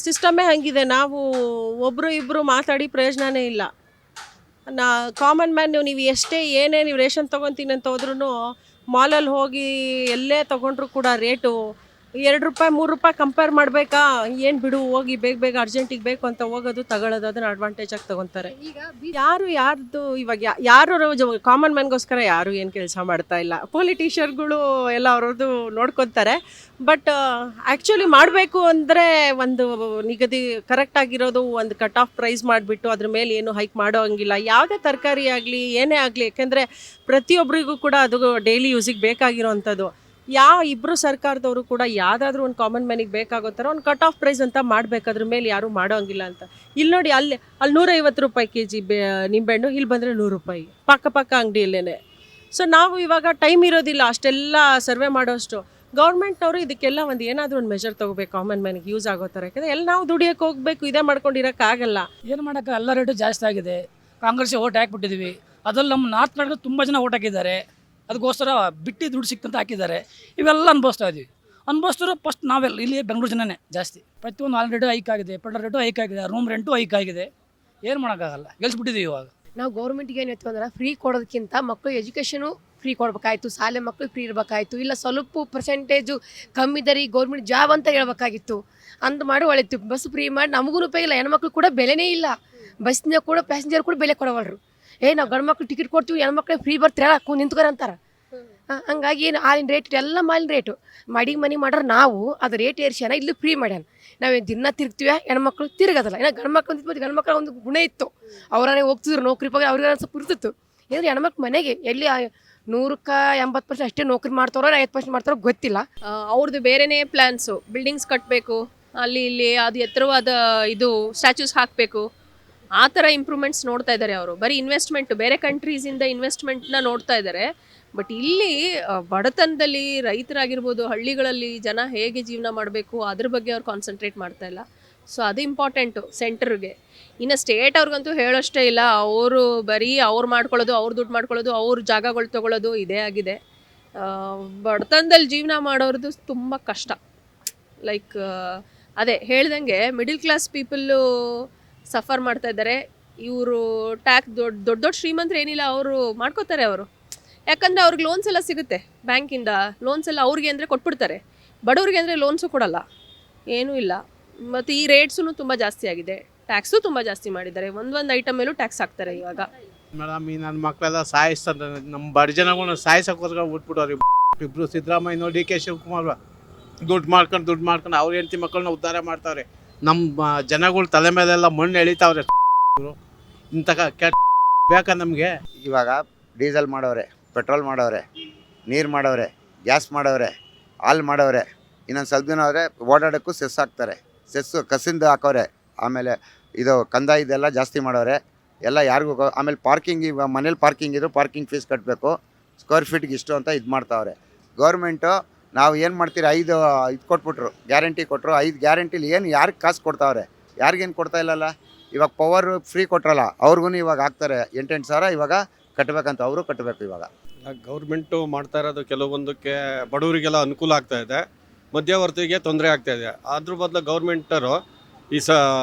ಸಿಸ್ಟಮೇ ಹಂಗಿದೆ. ನಾವು ಒಬ್ಬರು ಇಬ್ಬರು ಮಾತಾಡಿ ಪ್ರಯೋಜನವೇ ಇಲ್ಲ. ಕಾಮನ್ ಮ್ಯಾನ್ ನೀವು ಎಷ್ಟೇ ಏನೇ ನೀವು ರೇಷನ್ ತೊಗೊತೀನಿ ಅಂತ ಹೋದ್ರೂ ಮಾಲಲ್ಲಿ ಹೋಗಿ ಎಲ್ಲೇ ತೊಗೊಂಡ್ರು ಕೂಡ ರೇಟು 2 ರೂಪಾಯಿ 3 ರೂಪಾಯಿ ಕಂಪೇರ್ ಮಾಡಬೇಕಾ? ಏನು ಬಿಡು, ಹೋಗಿ ಬೇಗ ಅರ್ಜೆಂಟಿಗೆ ಬೇಕು ಅಂತ ಹೋಗೋದು, ತಗೊಳ್ಳೋದು, ಅದನ್ನು ಅಡ್ವಾಂಟೇಜಾಗಿ ತೊಗೊತಾರೆ. ಯಾರ್ದು ಇವಾಗ ಯಾರು ಕಾಮನ್ ಮ್ಯಾನ್ಗೋಸ್ಕರ ಯಾರು ಏನು ಕೆಲಸ ಮಾಡ್ತಾ ಇಲ್ಲ. ಪೊಲಿಟಿಷಿಯನ್ಗಳು ಎಲ್ಲ ಅವ್ರದ್ದು ನೋಡ್ಕೊತಾರೆ. ಬಟ್ ಆ್ಯಕ್ಚುಲಿ ಮಾಡಬೇಕು ಅಂದರೆ ಒಂದು ನಿಗದಿ ಕರೆಕ್ಟಾಗಿರೋದು, ಒಂದು ಕಟ್ ಆಫ್ ಪ್ರೈಸ್ ಮಾಡಿಬಿಟ್ಟು ಅದ್ರ ಮೇಲೆ ಏನು ಹೈಕ್ ಮಾಡೋ ಹಂಗಿಲ್ಲ. ಯಾವುದೇ ತರಕಾರಿ ಆಗಲಿ ಏನೇ ಆಗಲಿ, ಯಾಕೆಂದರೆ ಪ್ರತಿಯೊಬ್ಬರಿಗೂ ಕೂಡ ಅದು ಡೈಲಿ ಯೂಸಿಗೆ ಬೇಕಾಗಿರೋವಂಥದ್ದು. ಇಬ್ಬರು ಸರ್ಕಾರದವರು ಕೂಡ ಯಾವುದಾದ್ರೂ ಒಂದು ಕಾಮನ್ ಮ್ಯಾನಿಗೆ ಬೇಕಾಗೋ ಥರ ಒಂದು ಕಟ್ ಆಫ್ ಪ್ರೈಸ್ ಅಂತ ಮಾಡಬೇಕು. ಅದ್ರ ಮೇಲೆ ಯಾರೂ ಮಾಡೋ ಹಂಗಿಲ್ಲ ಅಂತ. ಇಲ್ಲಿ ನೋಡಿ, ಅಲ್ಲಿ 150 ರೂಪಾಯಿ kg ನಿಂಬೆಹಣ್ಣು, ಇಲ್ಲಿ ಬಂದರೆ 100 ರೂಪಾಯಿ ಪಕ್ಕ ಅಂಗಡಿಯಲ್ಲೇ. ಸೊ ನಾವು ಇವಾಗ ಟೈಮ್ ಇರೋದಿಲ್ಲ ಅಷ್ಟೆಲ್ಲ ಸರ್ವೆ ಮಾಡೋಷ್ಟು. ಗೌರ್ಮೆಂಟ್ನವರು ಇದಕ್ಕೆಲ್ಲ ಏನಾದರೂ ಒಂದು ಮೆಜರ್ ತೊಗೋಬೇಕು, ಕಾಮನ್ ಮ್ಯಾನಿಗೆ ಯೂಸ್ ಆಗೋ ಥರ. ಯಾಕಂದರೆ ಎಲ್ಲ ನಾವು ದುಡಿಯೋಕ್ಕೆ ಹೋಗಬೇಕು, ಇದೇ ಮಾಡ್ಕೊಂಡಿರೋಕ್ಕಾಗಲ್ಲ. ಏನು ಮಾಡೋಕ್ಕೆ, ಎಲ್ಲ ರೇಟು ಜಾಸ್ತಿ ಆಗಿದೆ. ಕಾಂಗ್ರೆಸ್ಗೆ ಓಟ್ ಹಾಕ್ಬಿಟ್ಟಿದ್ವಿ. ಅದರಲ್ಲಿ ನಮ್ಮ ನಾರ್ತ್ ಕರ್ನಾಟಕ ತುಂಬ ಜನ ಓಟ್ ಹಾಕಿದ್ದಾರೆ. ಅದಕ್ಕೋಸ್ಕರ ಬಿಟ್ಟು ದುಡ್ಡು ಸಿಕ್ತಂತ ಹಾಕಿದ್ದಾರೆ. ಇವೆಲ್ಲ ಅನುಭವಿಸ್ತಾ ಇದ್ವಿ. ಅನುಭವಿಸ್ತಿರೋ ಫಸ್ಟ್ ನಾವೆಲ್ಲ ಇಲ್ಲಿ ಬೆಂಗಳೂರು ಜನನೇ ಜಾಸ್ತಿ. ಪ್ರತಿಯೊಂದು ಆಲ್ ರೇಟು ಹೈಕ್ ಆಗಿದೆ, ಪೆಟ್ರೋಲ್ ರೇಟು ಹೈಕ್ ಆಗಿದೆ, ರೂಮ್ ರೆಂಟು ಹೈಕ್ ಆಗಿದೆ. ಏನು ಮಾಡೋಕ್ಕಾಗಲ್ಲ, ಗೆಲ್ಸ್ಬಿಟ್ಟಿದ್ದೀವಿ ಇವಾಗ. ನಾವು ಗೌರ್ಮೆಂಟ್ಗೆ ಏನು ಹೇಳ್ತೀವಿ ಅಂದ್ರೆ, ಫ್ರೀ ಕೊಡೋದಕ್ಕಿಂತ ಮಕ್ಕಳು ಎಜುಕೇಷನು ಫ್ರೀ ಕೊಡ್ಬೇಕಾಯ್ತು, ಶಾಲೆ ಮಕ್ಕಳು ಫ್ರೀ ಇರಬೇಕಾಯ್ತು. ಇಲ್ಲ ಸ್ವಲ್ಪ ಪರ್ಸೆಂಟೇಜು ಕಮ್ಮಿ ಇದ್ದಾರೆ, ಗೌರ್ಮೆಂಟ್ ಜಾಬ್ ಅಂತ ಹೇಳ್ಬೇಕಾಗಿತ್ತು. ಅಂತ ಮಾಡಿ ಒಳ್ಳೆತ್ತು. ಬಸ್ ಫ್ರೀ ಮಾಡಿ ನಮಗೂ ಉಪಯೋಗ ಇಲ್ಲ. ಹೆಣ್ಮಕ್ಳು ಕೂಡ ಬೆಲೆನೇ ಇಲ್ಲ. ಬಸ್ನಾಗ ಕೂಡ ಪ್ಯಾಸೆಂಜರ್ ಕೂಡ ಬೆಲೆ ಕೊಡವಲ್ರು. ನಾವು ಗಂಡು ಮಕ್ಳು ಟಿಕೆಟ್ ಕೊಡ್ತೀವಿ, ಹೆಣ್ಮಕ್ಳು ಫ್ರೀ ಬರ್ತೀರ ನಿಂತ್ಕೊರ ಅಂತಾರೆ. ಹಂಗಾಗಿ ಏನು ಹಾಲಿನ ರೇಟ್ ಎಲ್ಲ ಮಾಲಿನ ರೇಟು ಮಡಿಗೆ ಮನೆ ಮಾಡ್ರೆ ನಾವು ಅದು ರೇಟ್ ಏರ್ಸ್ಯಾನ, ಇಲ್ಲಿ ಫ್ರೀ ಮಾಡ್ಯಾನ. ನಾವೇನು ದಿನ ತಿರ್ಗ್ತೀವಿ, ಹೆಣ್ಮಕ್ಳು ತಿರುಗೋದಲ್ಲ. ಇನ್ನು ಗಂಡು ಮಕ್ಳು ಅಂತಿತ್ತು, ಗಂಡು ಮಕ್ಳ ಒಂದು ಗುಣ ಇತ್ತು. ಅವರೇ ಹೋಗ್ತಿದ್ರು ನೌಕರಿ ಬಗ್ಗೆ, ಅವ್ರಿಗೆ ಸ್ವಲ್ಪ ಇರ್ತಿತ್ತು. ಅಂದರೆ ಹೆಣ್ಮಕ್ಳು ಮನೆಗೆ ಎಲ್ಲಿ 100% ಅಷ್ಟೇ ನೌಕರಿ ಮಾಡ್ತಾರೋ 50% ಮಾಡ್ತಾರೋ ಗೊತ್ತಿಲ್ಲ. ಅವ್ರದ್ದು ಬೇರೆನೇ ಪ್ಲ್ಯಾನ್ಸು, ಬಿಲ್ಡಿಂಗ್ಸ್ ಕಟ್ಟಬೇಕು, ಅಲ್ಲಿ ಇಲ್ಲಿ ಅದು ಎತ್ತರವಾದ ಇದು ಸ್ಟ್ಯಾಚ್ಯೂಸ್ ಹಾಕಬೇಕು, ಆ ಥರ ಇಂಪ್ರೂವ್ಮೆಂಟ್ಸ್ ನೋಡ್ತಾ ಇದ್ದಾರೆ ಅವರು. ಬರೀ ಇನ್ವೆಸ್ಟ್ಮೆಂಟ್ ಬೇರೆ ಕಂಟ್ರೀಸಿಂದ ಇನ್ವೆಸ್ಟ್ಮೆಂಟ್ನ ನೋಡ್ತಾ ಇದ್ದಾರೆ. ಬಟ್ ಇಲ್ಲಿ ಬಡತನದಲ್ಲಿ ರೈತರಾಗಿರ್ಬೋದು, ಹಳ್ಳಿಗಳಲ್ಲಿ ಜನ ಹೇಗೆ ಜೀವನ ಮಾಡಬೇಕು ಅದ್ರ ಬಗ್ಗೆ ಅವ್ರು ಕಾನ್ಸಂಟ್ರೇಟ್ ಮಾಡ್ತಾ ಇಲ್ಲ. ಸೊ ಅದು ಇಂಪಾರ್ಟೆಂಟು ಸೆಂಟ್ರಿಗೆ. ಇನ್ನು ಸ್ಟೇಟ್ ಅವ್ರಿಗಂತೂ ಹೇಳೋಷ್ಟೇ ಇಲ್ಲ, ಅವರು ಬರೀ ಅವ್ರು ಮಾಡ್ಕೊಳ್ಳೋದು, ಅವ್ರು ದುಡ್ಡು ಮಾಡ್ಕೊಳ್ಳೋದು, ಅವ್ರ ಜಾಗಗಳು ತೊಗೊಳ್ಳೋದು ಇದೇ ಆಗಿದೆ. ಬಡತನದಲ್ಲಿ ಜೀವನ ಮಾಡೋರದ್ದು ತುಂಬ ಕಷ್ಟ. ಲೈಕ್ ಅದೇ ಹೇಳ್ದಂಗೆ ಮಿಡಿಲ್ ಕ್ಲಾಸ್ ಪೀಪಲ್ಲು ಸಫರ್ ಮಾಡ್ತಾ ಇದ್ದಾರೆ. ಇವರು ಟ್ಯಾಕ್ಸ್ ದೊಡ್ಡ ಶ್ರೀಮಂತರು ಏನಿಲ್ಲ, ಅವರು ಮಾಡ್ಕೋತಾರೆ ಅವರು. ಯಾಕಂದರೆ ಅವ್ರಿಗೆ ಲೋನ್ಸ್ ಎಲ್ಲ ಸಿಗುತ್ತೆ ಬ್ಯಾಂಕಿಂದ. ಲೋನ್ಸ್ ಎಲ್ಲ ಅವ್ರಿಗೆ ಅಂದರೆ ಕೊಟ್ಬಿಡ್ತಾರೆ, ಬಡವ್ರಿಗೆ ಅಂದರೆ ಲೋನ್ಸು ಕೊಡಲ್ಲ, ಏನೂ ಇಲ್ಲ. ಮತ್ತು ಈ ರೇಟ್ಸೂ ತುಂಬ ಜಾಸ್ತಿ ಆಗಿದೆ, ಟ್ಯಾಕ್ಸು ತುಂಬ ಜಾಸ್ತಿ ಮಾಡಿದ್ದಾರೆ. ಒಂದೊಂದು ಐಟಮ್ ಮೇಲೂ ಟ್ಯಾಕ್ಸ್ ಹಾಕ್ತಾರೆ ಇವಾಗ. ಮೇಡಮ್ ಈ ನನ್ನ ಮಕ್ಕಳೆಲ್ಲ ಸಾಯಿಸ್ತಾರೆ, ನಮ್ಮ ಬಡ ಜನಗಳನ್ನ ಸಾಯಿಸೋಕ್ಕೋಸ್ಕರ ಬಿಟ್ಬಿಟ್ಟವ್ರಿ ಇಬ್ಬರು, ಸಿದ್ದರಾಮಯ್ಯ ಡಿ ಕೆ ಶಿವಕುಮಾರ್. ದುಡ್ಡು ಮಾಡ್ಕೊಂಡು ಅವ್ರ ಹೆಂಡತಿ ಮಕ್ಕಳನ್ನ ಉದ್ಧಾರ ಮಾಡ್ತಾವ್ರೆ. ನಮ್ಮ ಜನಗಳ ತಲೆ ಮೇಲೆಲ್ಲ ಮಣ್ಣು ಎಳಿತಾವ್ರೆ. ಇಂಥ ಕೆಟ್ಟ ಬೇಕಾ ನಮಗೆ? ಇವಾಗ ಡೀಸೆಲ್ ಮಾಡವ್ರೆ, ಪೆಟ್ರೋಲ್ ಮಾಡವ್ರೆ, ನೀರು ಮಾಡವ್ರೆ, ಗ್ಯಾಸ್ ಮಾಡವ್ರೆ, ಹಾಲು ಮಾಡವ್ರೆ. ಇನ್ನೊಂದು ಸ್ವಲ್ಪ ದಿನ ಆದರೆ ಓಡಾಡೋಕ್ಕೂ ಸೆಸ್ ಹಾಕ್ತಾರೆ, ಸೆಸ್ಸು ಕಸಿಂದ ಹಾಕವ್ರೆ. ಆಮೇಲೆ ಇದು ಕಂದಾಯ ಇದೆಲ್ಲ ಜಾಸ್ತಿ ಮಾಡವ್ರೆ ಎಲ್ಲ ಯಾರಿಗೂ. ಆಮೇಲೆ ಪಾರ್ಕಿಂಗ್, ಇವಾಗ ಮನೇಲಿ ಪಾರ್ಕಿಂಗ್ ಇದ್ರು ಪಾರ್ಕಿಂಗ್ ಫೀಸ್ ಕಟ್ಟಬೇಕು, ಸ್ಕ್ವೇರ್ ಫೀಟ್ಗೆ ಇಷ್ಟು ಅಂತ ಇದು ಮಾಡ್ತಾವ್ರೆ. ಗೌರ್ಮೆಂಟು ನಾವು ಏನು ಮಾಡ್ತೀರಿ, 5 ಇದು ಕೊಟ್ಬಿಟ್ರು, ಗ್ಯಾರಂಟಿ ಕೊಟ್ಟರು. 5 ಗ್ಯಾರಂಟಿಲಿ ಏನು ಯಾರಿಗೆ ಕಾಸು ಕೊಡ್ತಾವ್ರೆ? ಯಾರಿಗೇನು ಕೊಡ್ತಾ ಇಲ್ಲಲ್ಲ. ಇವಾಗ ಪವರ್ ಫ್ರೀ ಕೊಟ್ರಲ್ಲ, ಅವ್ರಿಗೂ ಇವಾಗ ಹಾಕ್ತಾರೆ 8 ಸಾವಿರ ಇವಾಗ ಕಟ್ಟಬೇಕಂತ, ಅವರು ಕಟ್ಟಬೇಕು. ಇವಾಗ ಗೌರ್ಮೆಂಟು ಮಾಡ್ತಾ ಇರೋದು ಕೆಲವೊಂದಕ್ಕೆ ಬಡವರಿಗೆಲ್ಲ ಅನುಕೂಲ ಆಗ್ತಾ ಇದೆ, ಮಧ್ಯವರ್ತಿಗೆ ತೊಂದರೆ ಆಗ್ತಾ ಇದೆ. ಅದ್ರ ಬದಲು ಗೌರ್ಮೆಂಟರು ಈ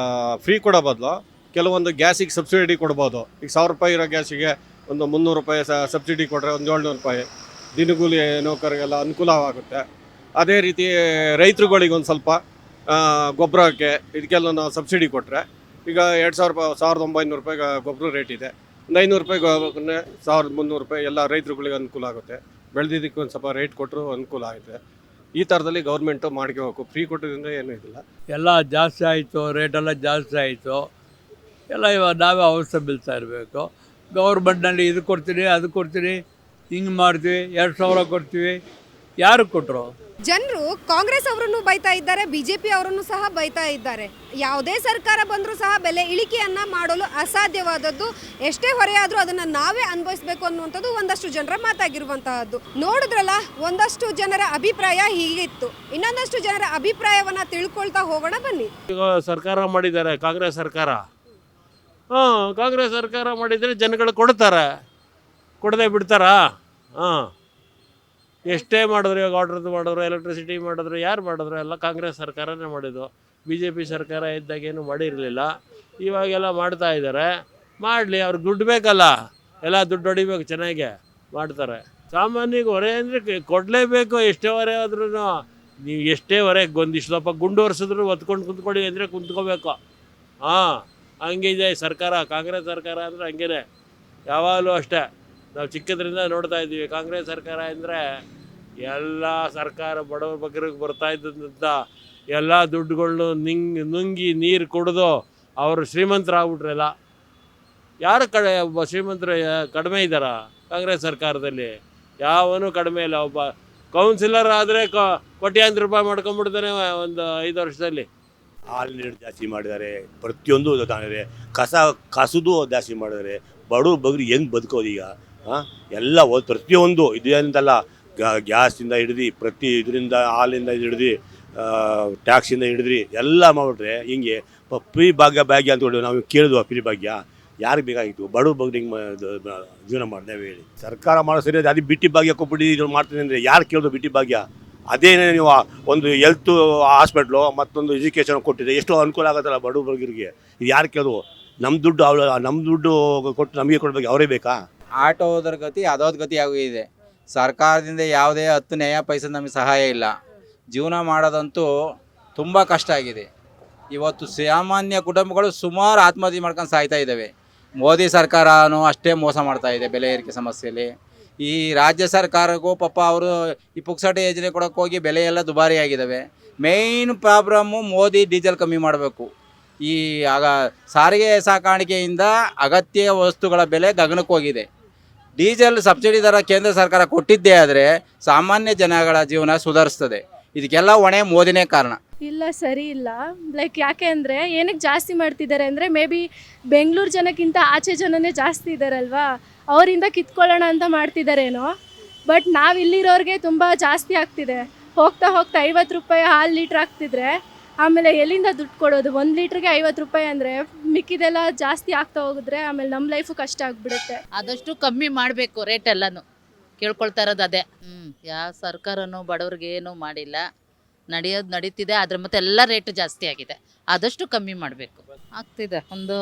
ಫ್ರೀ ಕೊಡೋ ಬದಲು ಕೆಲವೊಂದು ಗ್ಯಾಸಿಗೆ ಸಬ್ಸಿಡಿ ಕೊಡ್ಬೋದು. ಈಗ 1000 ರೂಪಾಯಿ ಇರೋ ಗ್ಯಾಸಿಗೆ ಒಂದು 300 ರೂಪಾಯಿ ಸಬ್ಸಿಡಿ ಕೊಟ್ಟರೆ ಒಂದು 700 ರೂಪಾಯಿ ದಿನಗೂಲಿ ನೌಕರಿಗೆಲ್ಲ ಅನುಕೂಲವಾಗುತ್ತೆ. ಅದೇ ರೀತಿ ರೈತರುಗಳಿಗೆ ಒಂದು ಸ್ವಲ್ಪ ಗೊಬ್ಬರಕ್ಕೆ ಇದಕ್ಕೆಲ್ಲ ನಾವು ಸಬ್ಸಿಡಿ ಕೊಟ್ಟರೆ, ಈಗ 1900 ರೂಪಾಯಿ ಗೊಬ್ಬರ ರೇಟ್ ಇದೆ, ಒಂದು 500 ರೂಪಾಯಿ 1300 ರೂಪಾಯಿ ಎಲ್ಲ ರೈತರುಗಳಿಗೆ ಅನುಕೂಲ ಆಗುತ್ತೆ. ಬೆಳೆದಿದ್ದಕ್ಕೆ ಒಂದು ಸ್ವಲ್ಪ ರೇಟ್ ಕೊಟ್ಟರು ಅನುಕೂಲ ಆಗುತ್ತೆ. ಈ ಥರದಲ್ಲಿ ಗೌರ್ಮೆಂಟು ಮಾಡ್ಕೋಬೇಕು. ಫ್ರೀ ಕೊಟ್ಟೋದ್ರಿಂದ ಏನೂ ಇದಿಲ್ಲ. ಎಲ್ಲ ಜಾಸ್ತಿ ಆಯಿತು, ರೇಟೆಲ್ಲ ಜಾಸ್ತಿ ಆಯಿತು. ಎಲ್ಲ ಇವಾಗ ನಾವೇ ಅವಸ್ಥೆ ಬೀಳ್ತಾ ಇರಬೇಕು. ಗೌರ್ಮೆಂಟ್ನಲ್ಲಿ ಇದು ಕೊಡ್ತೀನಿ, ಅದು ಕೊಡ್ತೀನಿ, ಹಿಂಗೆ ಮಾಡ್ತೀವಿ, 2000 ಕೊಡ್ತೀವಿ. ಯಾರು ಕೊಟ್ಟರು? ಜನರು ಕಾಂಗ್ರೆಸ್ ಅವರನ್ನು ಬೈತಾ ಇದ್ದಾರೆ, ಬಿಜೆಪಿ ಅವರನ್ನು ಸಹ ಬೈತಾ ಇದ್ದಾರೆ. ಯಾವುದೇ ಸರ್ಕಾರ ಬಂದರೂ ಸಹ ಬೆಲೆ ಇಳಿಕೆಯನ್ನ ಮಾಡಲು ಅಸಾಧ್ಯವಾದದ್ದು. ಎಷ್ಟೇ ಹೊರೆಯಾದರೂ ಅದನ್ನು ನಾವೇ ಅನುಭವಿಸಬೇಕು ಅನ್ನುವಂಥದ್ದು ಒಂದಷ್ಟು ಜನರ ಮಾತಾಗಿರುವಂತಹದ್ದು. ನೋಡಿದ್ರಲ್ಲ, ಒಂದಷ್ಟು ಜನರ ಅಭಿಪ್ರಾಯ ಹೀಗಿತ್ತು. ಇನ್ನೊಂದಷ್ಟು ಜನರ ಅಭಿಪ್ರಾಯವನ್ನ ತಿಳ್ಕೊಳ್ತಾ ಹೋಗೋಣ ಬನ್ನಿ. ಈಗ ಸರ್ಕಾರ ಮಾಡಿದ್ದಾರೆ ಕಾಂಗ್ರೆಸ್ ಸರ್ಕಾರ. ಕಾಂಗ್ರೆಸ್ ಸರ್ಕಾರ ಮಾಡಿದರೆ ಜನಗಳು ಕೊಡ್ತಾರೆ, ಕೊಡದೆ ಬಿಡ್ತಾರಾ? ಎಷ್ಟೇ ಮಾಡಿದ್ರು, ಇವಾಗ ವಾಟರ್ದು ಮಾಡಿದ್ರು, ಎಲೆಕ್ಟ್ರಿಸಿಟಿ ಮಾಡಿದ್ರು, ಯಾರು ಮಾಡಿದ್ರು? ಎಲ್ಲ ಕಾಂಗ್ರೆಸ್ ಸರ್ಕಾರನೇ ಮಾಡಿದ್ದು. ಬಿ ಜೆ ಪಿ ಸರ್ಕಾರ ಇದ್ದಾಗೇನು ಮಾಡಿರಲಿಲ್ಲ. ಇವಾಗೆಲ್ಲ ಮಾಡ್ತಾ ಇದ್ದಾರೆ. ಮಾಡಲಿ, ಅವ್ರಿಗೆ ದುಡ್ಡು ಬೇಕಲ್ಲ, ಎಲ್ಲ ದುಡ್ಡು ಹೊಡಿಬೇಕು, ಚೆನ್ನಾಗೆ ಮಾಡ್ತಾರೆ. ಸಾಮಾನ್ಯಗೆ ಹೊರೆ ಅಂದರೆ ಕೊಡಲೇಬೇಕು. ಎಷ್ಟೇ ಹೊರೆ ಆದ್ರೂ ನೀವು ಎಷ್ಟೇ ಹೊರೆ ಒಂದಿಷ್ಟು ಸ್ವಲ್ಪ ಗುಂಡು ಒರೆಸಿದ್ರು ಒತ್ಕೊಂಡು ಕುಂತ್ಕೊಳ್ಳಿ ಅಂದರೆ ಕುಂತ್ಕೋಬೇಕು. ಹಂಗಿದೆ ಸರ್ಕಾರ, ಕಾಂಗ್ರೆಸ್ ಸರ್ಕಾರ ಅಂದರೆ ಹಂಗೇ ಯಾವಾಗಲೂ ಅಷ್ಟೇ. ನಾವು ಚಿಕ್ಕದ್ರಿಂದ ನೋಡ್ತಾ ಇದ್ದೀವಿ, ಕಾಂಗ್ರೆಸ್ ಸರ್ಕಾರ ಅಂದರೆ ಎಲ್ಲ ಸರ್ಕಾರ ಬಡವರ ಬಗ್ಗರಿಗೆ ಬರ್ತಾ ಇದ್ದಂಥ ಎಲ್ಲ ದುಡ್ಡುಗಳನ್ನು ನುಂಗಿ ನೀರು ಕುಡಿದು ಅವರು ಶ್ರೀಮಂತರಾಗ್ಬಿಟ್ರೆಲ್ಲ. ಯಾರು ಶ್ರೀಮಂತರು ಕಡಿಮೆ ಇದ್ದಾರ ಕಾಂಗ್ರೆಸ್ ಸರ್ಕಾರದಲ್ಲಿ? ಯಾವನೂ ಕಡಿಮೆ ಇಲ್ಲ. ಒಬ್ಬ ಕೌನ್ಸಿಲರ್ ಆದರೆ ಕೋಟ್ಯಾಂತರ ರೂಪಾಯಿ ಮಾಡ್ಕೊಂಡ್ಬಿಡ್ತಾನೆ ಒಂದು 5 ವರ್ಷದಲ್ಲಿ. ಹಾಲು ನೀರು ಜಾಸ್ತಿ ಮಾಡಿದ್ದಾರೆ, ಪ್ರತಿಯೊಂದು ತಾನಿದೆ. ಕಸದು ಜಾಸ್ತಿ ಮಾಡಿದ್ದಾರೆ. ಬಡವ್ರ ಬಗ್ರಿ ಹೆಂಗೆ ಬದುಕೋದು ಈಗ? ಎಲ್ಲ ಪ್ರತಿಯೊಂದು ಇದೇನಂತಲ್ಲ, ಗ್ಯಾಸಿಂದ ಹಿಡಿದು ಪ್ರತಿ ಇದರಿಂದ, ಹಾಲಿಂದ ಹಿಡಿದು ಟ್ಯಾಕ್ಸಿಂದ ಹಿಡಿದ್ರಿ ಎಲ್ಲ ಮಾಡಿಬಿಟ್ರೆ ಹಿಂಗೆ. ಫ್ರೀ ಭಾಗ್ಯ ಅಂತ ನಾವು ಕೇಳಿದ್ವು, ಫ್ರೀ ಭಾಗ್ಯ ಯಾರಿಗೆ ಬೇಕಾಗಿತ್ತು? ಬಡವ್ರ ಬಗ್ಗೆ ಹಿಂಗೆ ಜೀವನ ಮಾಡ್ದೇವೆ ಹೇಳಿ. ಸರ್ಕಾರ ಮಾಡೋ ಸರಿ, ಅದು ಬಿಟ್ಟಿ ಭಾಗ್ಯ ಕೊಟ್ಬಿಟ್ಟು ಇದು ಮಾಡ್ತೀನಿ ಅಂದರೆ ಯಾರು ಕೇಳಿದ್ರು? ಬಿಟ್ಟಿ ಭಾಗ್ಯ ಅದೇನೇ ನೀವು ಒಂದು ಹೆಲ್ತ್ ಹಾಸ್ಪಿಟ್ಲು ಮತ್ತೊಂದು ಎಜುಕೇಷನ್ ಕೊಟ್ಟಿದೆ, ಎಷ್ಟೋ ಅನುಕೂಲ ಆಗುತ್ತಲ್ಲ ಬಡವ್ರ ಬಗ್ಗರಿಗೆ. ಇದು ಯಾರು ಕೇಳಿದ್ರು? ನಮ್ಮ ದುಡ್ಡು ಕೊಟ್ಟು ನಮಗೆ ಕೊಡ್ಬೇಕು, ಅವರೇ ಬೇಕಾ? ಆಟೋ ಹೋದ್ರ ಗತಿ ಅದೋದ್ ಗತಿ ಆಗಿದೆ. ಸರ್ಕಾರದಿಂದ ಯಾವುದೇ 10 ನಯ ಪೈಸೆ ನಮಗೆ ಸಹಾಯ ಇಲ್ಲ. ಜೀವನ ಮಾಡೋದಂತೂ ತುಂಬ ಕಷ್ಟ ಆಗಿದೆ. ಇವತ್ತು ಸಾಮಾನ್ಯ ಕುಟುಂಬಗಳು ಸುಮಾರು ಆತ್ಮಹತ್ಯೆ ಮಾಡ್ಕೊಂಡು ಸಾಯ್ತಾ ಇದ್ದಾವೆ. ಮೋದಿ ಸರ್ಕಾರನೂ ಅಷ್ಟೇ ಮೋಸ ಮಾಡ್ತಾ ಇದೆ ಬೆಲೆ ಏರಿಕೆ ಸಮಸ್ಯೆಯಲ್ಲಿ. ಈ ರಾಜ್ಯ ಸರ್ಕಾರಕ್ಕೂ ಪಾಪ ಅವರು ಈ ಪುಕ್ಸಟೆ ಯೋಜನೆ ಕೊಡೋಕೆ ಹೋಗಿ ಬೆಲೆ ಎಲ್ಲ ದುಬಾರಿ ಆಗಿದ್ದಾವೆ. ಮೇಯ್ನ್ ಪ್ರಾಬ್ಲಮ್ಮು ಮೋದಿ ಡೀಸೆಲ್ ಕಮ್ಮಿ ಮಾಡಬೇಕು. ಈ ಸಾರಿಗೆ ಸಾಕಾಣಿಕೆಯಿಂದ ಅಗತ್ಯ ವಸ್ತುಗಳ ಬೆಲೆ ಗಗನಕ್ಕೆ ಹೋಗಿದೆ. ಡೀಸೆಲ್ ಸಬ್ಸಿಡಿ ದರ ಕೇಂದ್ರ ಸರ್ಕಾರ ಕೊಟ್ಟಿದ್ದೇ ಆದರೆ ಸಾಮಾನ್ಯ ಜನಗಳ ಜೀವನ ಸುಧಾರಿಸ್ತದೆ. ಇದಕ್ಕೆಲ್ಲ ಹೊಣೆ ಮೋದಿನೇ ಕಾರಣ. ಇಲ್ಲ ಸರಿ ಇಲ್ಲ. ಲೈಕ್ ಯಾಕೆ ಅಂದರೆ ಏನಕ್ಕೆ ಜಾಸ್ತಿ ಮಾಡ್ತಿದ್ದಾರೆ ಅಂದರೆ ಮೇ ಬಿ ಬೆಂಗಳೂರು ಜನಕ್ಕಿಂತ ಆಚೆ ಜನನೇ ಜಾಸ್ತಿ ಇದ್ದಾರಲ್ವಾ, ಅವರಿಂದ ಕಿತ್ಕೊಳ್ಳೋಣ ಅಂತ ಮಾಡ್ತಿದ್ದಾರೇನೋ. ಬಟ್ ನಾವು ಇಲ್ಲಿರೋರಿಗೆ ತುಂಬ ಜಾಸ್ತಿ ಆಗ್ತಿದೆ. ಹೋಗ್ತಾ ಹೋಗ್ತಾ 50 ರೂಪಾಯಿ ಹಾಲು ಲೀಟ್ರ್ ಆಗ್ತಿದ್ರೆ ಆಮೇಲೆ ಎಲ್ಲಿಂದ ದುಡ್ಡು ಕೊಡೋದು? 1 ಲೀಟ್ರಿಗೆ 50 ರೂಪಾಯಿ ಅಂದರೆ ಮಿಕ್ಕಿದೆಲ್ಲ ಜಾಸ್ತಿ ಆಗ್ತಾ ಹೋಗಿದ್ರೆ ಆಮೇಲೆ ನಮ್ಮ ಲೈಫು ಕಷ್ಟ ಆಗಿಬಿಡುತ್ತೆ. ಆದಷ್ಟು ಕಮ್ಮಿ ಮಾಡಬೇಕು ರೇಟ್ ಎಲ್ಲನೂ. ಕೇಳ್ಕೊಳ್ತಾ ಇರೋದು ಅದೇ. ಯಾವ ಸರ್ಕಾರನೂ ಬಡವ್ರಿಗೆ ಏನೂ ಮಾಡಿಲ್ಲ. ನಡೆಯೋದು ನಡೀತಿದೆ, ಅದ್ರ ಮತ್ತೆ ಎಲ್ಲ ರೇಟ್ ಜಾಸ್ತಿ ಆಗಿದೆ. ಆದಷ್ಟು ಕಮ್ಮಿ ಮಾಡಬೇಕು. ಆಗ್ತಿದೆ, ಒಂದು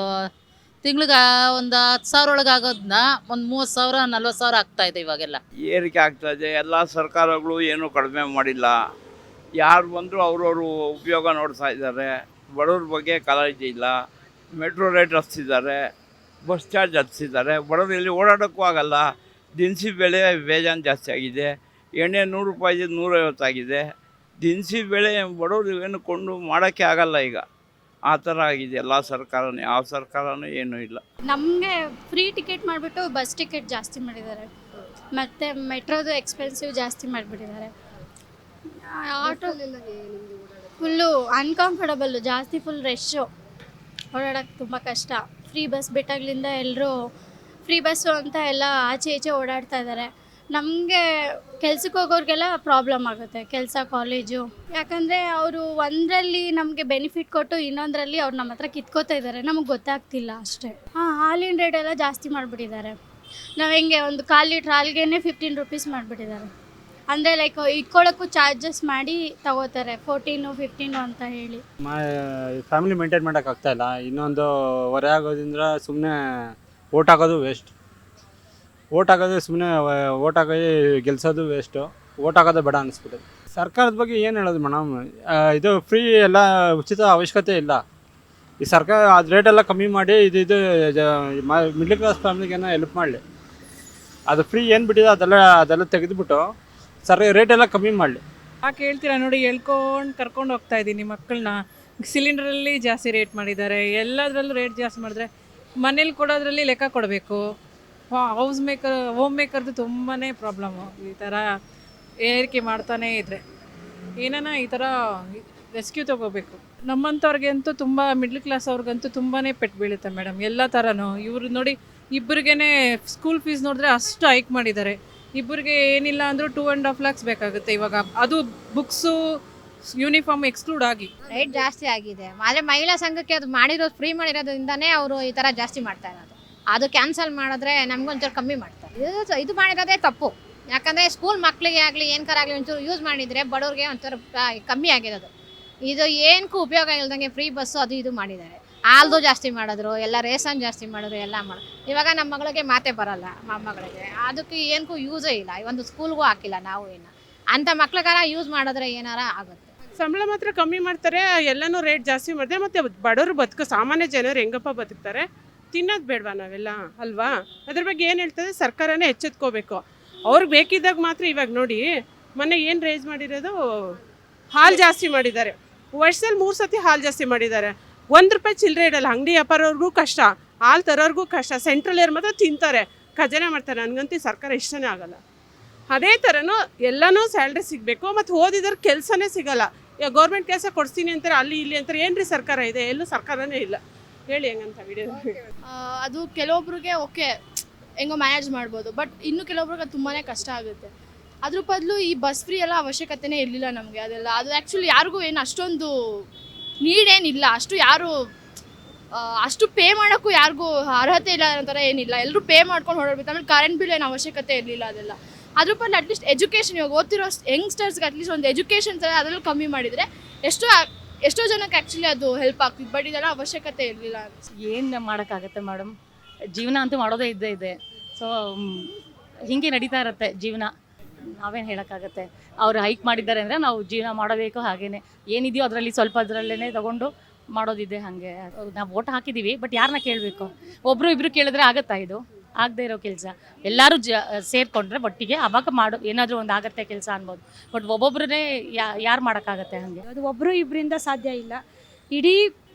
ತಿಂಗ್ಳಿಗೆ ಒಂದು 10,000 ಒಳಗೆ ಆಗೋದನ್ನ ಒಂದು 30,000 40,000 ಆಗ್ತಾ ಇದೆ ಇವಾಗೆಲ್ಲ. ಏರಿಕೆ ಆಗ್ತಾ ಇದೆ. ಎಲ್ಲ ಸರ್ಕಾರಗಳು ಏನೂ ಕಡಿಮೆ ಮಾಡಿಲ್ಲ. ಯಾರು ಬಂದರೂ ಅವ್ರವರು ಉಪಯೋಗ ನೋಡ್ತಾ ಇದ್ದಾರೆ. ಬಡವ್ರ ಬಗ್ಗೆ ಕಾಳಜಿ ಇಲ್ಲ. ಮೆಟ್ರೋ ರೇಟ್ ಹಚ್ಚಿದ್ದಾರೆ, ಬಸ್ ಚಾರ್ಜ್ ಹಚ್ಚಿದ್ದಾರೆ. ಬಡವರು ಇಲ್ಲಿ ಓಡಾಡೋಕ್ಕೂ ಆಗಲ್ಲ. ದಿನಸಿ ಬೆಲೆ ಬೇಜಾನ್ ಜಾಸ್ತಿ ಆಗಿದೆ. ಎಣ್ಣೆ 100 ರೂಪಾಯಿ 150 ಆಗಿದೆ. ದಿನಸಿ ಬೆಳೆ ಬಡವರು ಏನು ಕೊಂಡು ಮಾಡೋಕ್ಕೆ ಆಗಲ್ಲ ಈಗ. ಆ ಥರ ಆಗಿದೆ ಎಲ್ಲ ಸರ್ಕಾರನೂ. ಯಾವ ಸರ್ಕಾರನೂ ಏನೂ ಇಲ್ಲ. ನಮಗೆ ಫ್ರೀ ಟಿಕೆಟ್ ಮಾಡಿಬಿಟ್ಟು ಬಸ್ ಟಿಕೆಟ್ ಜಾಸ್ತಿ ಮಾಡಿದ್ದಾರೆ, ಮತ್ತು ಮೆಟ್ರೋದು ಎಕ್ಸ್ಪೆನ್ಸಿವ್ ಜಾಸ್ತಿ ಮಾಡಿಬಿಟ್ಟಿದ್ದಾರೆ. ಆಟೋ ಫುಲ್ಲು ಅನ್ಕಂಫರ್ಟಬಲ್ಲು, ಜಾಸ್ತಿ ಫುಲ್ ರಶ್ಶು, ಓಡಾಡೋಕ್ಕೆ ತುಂಬ ಕಷ್ಟ. ಫ್ರೀ ಬಸ್ ಬಿಟ್ಟಾಗ್ಲಿಂದ ಎಲ್ಲರೂ ಫ್ರೀ ಬಸ್ಸು ಅಂತ ಎಲ್ಲ ಆಚೆ ಈಚೆ ಓಡಾಡ್ತಾ ಇದ್ದಾರೆ. ನಮಗೆ ಕೆಲ್ಸಕ್ಕೆ ಹೋಗೋರಿಗೆಲ್ಲ ಪ್ರಾಬ್ಲಮ್ ಆಗುತ್ತೆ, ಕೆಲಸ ಕಾಲೇಜು. ಯಾಕಂದರೆ ಅವರು ಒಂದರಲ್ಲಿ ನಮಗೆ ಬೆನಿಫಿಟ್ ಕೊಟ್ಟು ಇನ್ನೊಂದರಲ್ಲಿ ಅವ್ರು ನಮ್ಮ ಹತ್ರ ಕಿತ್ಕೋತಾ ಇದ್ದಾರೆ, ನಮಗೆ ಗೊತ್ತಾಗ್ತಿಲ್ಲ ಅಷ್ಟೇ. ಹಾಲಿನ ರೇಟ್ ಎಲ್ಲ ಜಾಸ್ತಿ ಮಾಡಿಬಿಟ್ಟಿದ್ದಾರೆ. ನಾವು ಹೆಂಗೆ ಒಂದು 1/4 ಲೀಟ್ರ್ ಹಾಲಿಗೆ 15 ರೂಪೀಸ್ ಮಾಡಿಬಿಟ್ಟಿದ್ದಾರೆ. ಅಂದರೆ ಲೈಕ್ ಇಟ್ಕೊಳ್ಳೋಕ್ಕೂ ಚಾರ್ಜಸ್ ಮಾಡಿ ತಗೋತಾರೆ, 14 15 ಅಂತ ಹೇಳಿ. ಫ್ಯಾಮಿಲಿ ಮೇಂಟೈನ್ ಮಾಡೋಕ್ಕಾಗ್ತಾ ಇಲ್ಲ. ಇನ್ನೊಂದು ಹೊರೆ ಆಗೋದ್ರಿಂದ ಸುಮ್ಮನೆ ಓಟ್ ಹಾಕೋದು ವೇಸ್ಟ್. ಓಟ್ ಹಾಕೋದು ಸುಮ್ಮನೆ ಓಟ್ ಹಾಕಿ ಗೆಲ್ಸೋದು ವೇಸ್ಟು. ಓಟ್ ಹಾಕೋದು ಬೇಡ ಅನ್ನಿಸ್ಬಿಟ್ಟು. ಸರ್ಕಾರದ ಬಗ್ಗೆ ಏನು ಹೇಳೋದು ಮೇಡಮ್? ಇದು ಫ್ರೀ ಎಲ್ಲ ಉಚಿತ ಅವಶ್ಯಕತೆ ಇಲ್ಲ. ಈ ಸರ್ಕಾರ ಅದು ರೇಟೆಲ್ಲ ಕಮ್ಮಿ ಮಾಡಿ ಇದು ಮಿಡ್ಲ್ ಕ್ಲಾಸ್ ಫ್ಯಾಮಿಲಿಗೇನೋ ಹೆಲ್ಪ್ ಮಾಡಲಿ. ಅದು ಫ್ರೀ ಏನು ಬಿಟ್ಟಿದೆ ಅದೆಲ್ಲ ತೆಗೆದುಬಿಟ್ಟು ರೇಟೆಲ್ಲ ಕಮ್ಮಿ ಮಾಡಲಿ. ಯಾಕೆ ಹೇಳ್ತೀರಾ ನೋಡಿ, ಹೇಳ್ಕೊಂಡು ಕರ್ಕೊಂಡು ಹೋಗ್ತಾ ಇದ್ದೀನಿ ಮಕ್ಕಳನ್ನ. ಸಿಲಿಂಡ್ರಲ್ಲಿ ಜಾಸ್ತಿ ರೇಟ್ ಮಾಡಿದ್ದಾರೆ, ಎಲ್ಲದರಲ್ಲೂ ರೇಟ್ ಜಾಸ್ತಿ ಮಾಡಿದ್ರೆ ಮನೇಲಿ ಕೊಡೋದ್ರಲ್ಲಿ ಲೆಕ್ಕ ಕೊಡಬೇಕು. ಹೋಮ್ ಮೇಕರ್ದು ತುಂಬಾ ಪ್ರಾಬ್ಲಮ್ಮು. ಈ ಥರ ಏರಿಕೆ ಮಾಡ್ತಾನೇ ಇದ್ದರೆ ಏನಾನ ಈ ಥರ ರೆಸ್ಕ್ಯೂ ತೊಗೋಬೇಕು. ನಮ್ಮಂಥವ್ರಿಗೆ ಅಂತೂ ತುಂಬ ಮಿಡ್ಲ್ ಕ್ಲಾಸ್ ಅವ್ರಿಗಂತೂ ತುಂಬಾ ಪೆಟ್ಟು ಬೀಳುತ್ತೆ ಮೇಡಮ್, ಎಲ್ಲ ಥರನೂ. ಇವರು ನೋಡಿ, ಇಬ್ಬರಿಗೇ ಸ್ಕೂಲ್ ಫೀಸ್ ನೋಡಿದ್ರೆ ಅಷ್ಟು ಹೈಕ್ ಮಾಡಿದ್ದಾರೆ. ಇಬ್ಬರಿಗೆ ಏನಿಲ್ಲ ಅಂದರೂ 2.5 lakhs ಬೇಕಾಗುತ್ತೆ ಇವಾಗ. ಅದು ಬುಕ್ಸು ಯೂನಿಫಾರ್ಮ್ ಎಕ್ಸ್ಕ್ಲೂಡ್ ಆಗಿ ರೇಟ್ ಜಾಸ್ತಿ ಆಗಿದೆ. ಆದರೆ ಮಹಿಳಾ ಸಂಘಕ್ಕೆ ಅದು ಮಾಡಿರೋದು ಫ್ರೀ ಮಾಡಿರೋದ್ರಿಂದನೇ ಅವರು ಈ ಥರ ಜಾಸ್ತಿ ಮಾಡ್ತಾ ಇರೋದು. ಅದು ಕ್ಯಾನ್ಸಲ್ ಮಾಡಿದ್ರೆ ನಮಗೊಂಚೂರು ಕಮ್ಮಿ ಮಾಡ್ತಾರೆ. ಇದು ಮಾಡಿರೋದೇ ತಪ್ಪು. ಯಾಕಂದರೆ ಸ್ಕೂಲ್ ಮಕ್ಕಳಿಗೆ ಆಗಲಿ ಏನಕ್ಕಾಗಲಿ ಒಂಚೂರು ಯೂಸ್ ಮಾಡಿದರೆ ಬಡವ್ರಿಗೆ ಒಂಥರ ಕಮ್ಮಿ ಆಗಿರೋದು. ಇದು ಏನಕ್ಕೂ ಉಪಯೋಗ ಇಲ್ದಂಗೆ ಫ್ರೀ ಬಸ್ಸು ಅದು ಇದು ಮಾಡಿದ್ದಾರೆ. ಹಾಲ್ದು ಜಾಸ್ತಿ ಮಾಡಿದ್ರು, ಎಲ್ಲ ರೇಷನ್ ಜಾಸ್ತಿ ಮಾಡಿದ್ರು, ಎಲ್ಲ ಇವಾಗ ನಮ್ಮ ಮಗಳಿಗೆ ಮಾತೇ ಬರಲ್ಲ, ಮೊಮ್ಮಗಳಿಗೆ. ಅದಕ್ಕೆ ಏನಕ್ಕೂ ಯೂಸೇ ಇಲ್ಲ. ಒಂದು ಸ್ಕೂಲ್ಗೂ ಹಾಕಿಲ್ಲ ನಾವು. ಅಂಥ ಮಕ್ಳಿಗಾರ ಯೂಸ್ ಮಾಡಿದ್ರೆ ಏನಾರ ಆಗುತ್ತೆ. ಸಂಬಳ ಮಾತ್ರ ಕಮ್ಮಿ ಮಾಡ್ತಾರೆ, ಎಲ್ಲನೂ ರೇಟ್ ಜಾಸ್ತಿ ಮಾಡಿದೆ. ಮತ್ತು ಬಡವರು ಸಾಮಾನ್ಯ ಜನರು ಹೆಂಗಪ್ಪ ಬದುಕ್ತಾರೆ? ತಿನ್ನೋದು ಬೇಡವಾ ನಾವೆಲ್ಲ ಅಲ್ವಾ? ಅದ್ರ ಬಗ್ಗೆ ಏನು ಹೇಳ್ತದೆ ಸರ್ಕಾರನೇ ಎಚ್ಚೆತ್ಕೋಬೇಕು. ಅವ್ರಿಗೆ ಬೇಕಿದ್ದಾಗ ಮಾತ್ರ. ಇವಾಗ ನೋಡಿ, ಮೊನ್ನೆ ಏನು ರೇಸ್ ಮಾಡಿರೋದು, ಹಾಲು ಜಾಸ್ತಿ ಮಾಡಿದ್ದಾರೆ. ವರ್ಷದಲ್ಲಿ 3 ಸತಿ ಹಾಲು ಜಾಸ್ತಿ ಮಾಡಿದ್ದಾರೆ. 1 ರೂಪಾಯಿ ಚಿಲ್ಲರೆ ಇಡಲ್ಲ. ಅಂಗಡಿ ವ್ಯಾಪಾರವ್ರಿಗೂ ಕಷ್ಟ, ಹಾಲು ತರೋರ್ಗೂ ಕಷ್ಟ. ಸೆಂಟ್ರಲ್ ಏರ್ ಮಾತ್ರ ತಿಂತಾರೆ, ಖಜಾನೆ ಮಾಡ್ತಾರೆ. ನನಗಂತೂ ಸರ್ಕಾರ ಇಷ್ಟನೇ ಆಗಲ್ಲ. ಅದೇ ಥರನೂ ಎಲ್ಲನೂ ಸ್ಯಾಲ್ರಿ ಸಿಗಬೇಕು. ಮತ್ತು ಓದಿದ್ರೆ ಕೆಲಸನೇ ಸಿಗಲ್ಲ. ಗೌರ್ಮೆಂಟ್ ಕೆಲಸ ಕೊಡಿಸ್ತೀನಿ ಅಂತಾರೆ, ಅಲ್ಲಿ ಇಲ್ಲಿ ಅಂತಾರೆ. ಏನು ರೀ ಸರ್ಕಾರ ಇದೆ? ಎಲ್ಲೂ ಸರ್ಕಾರನೇ ಇಲ್ಲ. ಹೇಳಿ ಹೆಂಗಂತ ವಿಡಿಯೋ. ಅದು ಕೆಲವೊಬ್ರಿಗೆ ಓಕೆ, ಹೆಂಗೋ ಮ್ಯಾನೇಜ್ ಮಾಡ್ಬೋದು. ಬಟ್ ಇನ್ನು ಕೆಲವೊಬ್ರಿಗೆ ತುಂಬಾ ಕಷ್ಟ ಆಗುತ್ತೆ. ಅದ್ರ ಬದಲು ಈ ಬಸ್ ಫ್ರೀ ಎಲ್ಲ ಅವಶ್ಯಕತೆನೇ ಇರಲಿಲ್ಲ ನಮಗೆ. ಅದೆಲ್ಲ ಅದು ಆ್ಯಕ್ಚುಲಿ ಯಾರಿಗೂ ಏನು ಅಷ್ಟೊಂದು ನೀಡೇನಿಲ್ಲ. ಅಷ್ಟು ಯಾರು ಅಷ್ಟು ಪೇ ಮಾಡೋಕ್ಕೂ ಯಾರಿಗೂ ಅರ್ಹತೆ ಇಲ್ಲ ಅನ್ನೋ ಥರ ಏನಿಲ್ಲ. ಎಲ್ಲರೂ ಪೇ ಮಾಡ್ಕೊಂಡು ಹೊರಡ್ಬೇಕು. ಆಮೇಲೆ ಕರೆಂಟ್ ಬಿಲ್ ಏನು ಅವಶ್ಯಕತೆ ಇರಲಿಲ್ಲ ಅದೆಲ್ಲ. ಅದ್ರ ಬದಲು ಅಟ್ಲೀಸ್ಟ್ ಎಜುಕೇಷನ್, ಇವಾಗ ಓದ್ತಿರೋ ಯಂಗ್ಸ್ಟರ್ಸ್ಗೆ ಅಟ್ಲೀಸ್ಟ್ ಒಂದು ಎಜುಕೇಷನ್ ಥರ ಅದರಲ್ಲೂ ಕಮ್ಮಿ ಮಾಡಿದರೆ ಎಷ್ಟೋ ಜನಕ್ಕೆ ಆ್ಯಕ್ಚುಲಿ ಅದು ಹೆಲ್ಪ್ ಆಗ್ತಿತ್ತು. ಬಟ್ ಇದೆಲ್ಲ ಅವಶ್ಯಕತೆ ಇರಲಿಲ್ಲ. ಏನು ಮಾಡೋಕ್ಕಾಗತ್ತೆ ಮೇಡಮ್, ಜೀವನ ಅಂತೂ ಮಾಡೋದೇ ಇದ್ದೇ ಇದೆ. ಸೊ ಹೀಗೆ ನಡೀತಾ ಇರುತ್ತೆ ಜೀವನ. ನಾವೇನು ಹೇಳೋಕ್ಕಾಗತ್ತೆ? ಅವ್ರು ಹೈಕ್ ಮಾಡಿದ್ದಾರೆ ಅಂದರೆ ನಾವು ಜೀವನ ಮಾಡಬೇಕು. ಹಾಗೇ ಏನಿದೆಯೋ ಅದರಲ್ಲಿ ಸ್ವಲ್ಪ ಅದರಲ್ಲೇ ತೊಗೊಂಡು ಮಾಡೋದಿದೆ. ಹಾಗೆ ನಾವು ಓಟ್ ಹಾಕಿದ್ದೀವಿ, ಬಟ್ ಯಾರನ್ನ ಕೇಳಬೇಕು? ಒಬ್ಬರು ಇಬ್ಬರು ಕೇಳಿದ್ರೆ ಆಗುತ್ತಾ? ಇದು ಆಗದೆ ಇರೋ ಕೆಲಸ. ಎಲ್ಲರೂ ಸೇರಿಕೊಂಡ್ರೆ ಒಟ್ಟಿಗೆ ಅವಾಗ ಏನಾದರೂ ಒಂದು ಆಗತ್ತೆ ಕೆಲಸ ಅನ್ಬೋದು. ಬಟ್ ಒಬ್ಬೊಬ್ಬರೇ ಯಾರು ಮಾಡೋಕ್ಕಾಗತ್ತೆ? ಹಾಗೆ ಅದು ಒಬ್ಬರು ಇಬ್ಬರಿಂದ ಸಾಧ್ಯ ಇಲ್ಲ. ಇಡೀ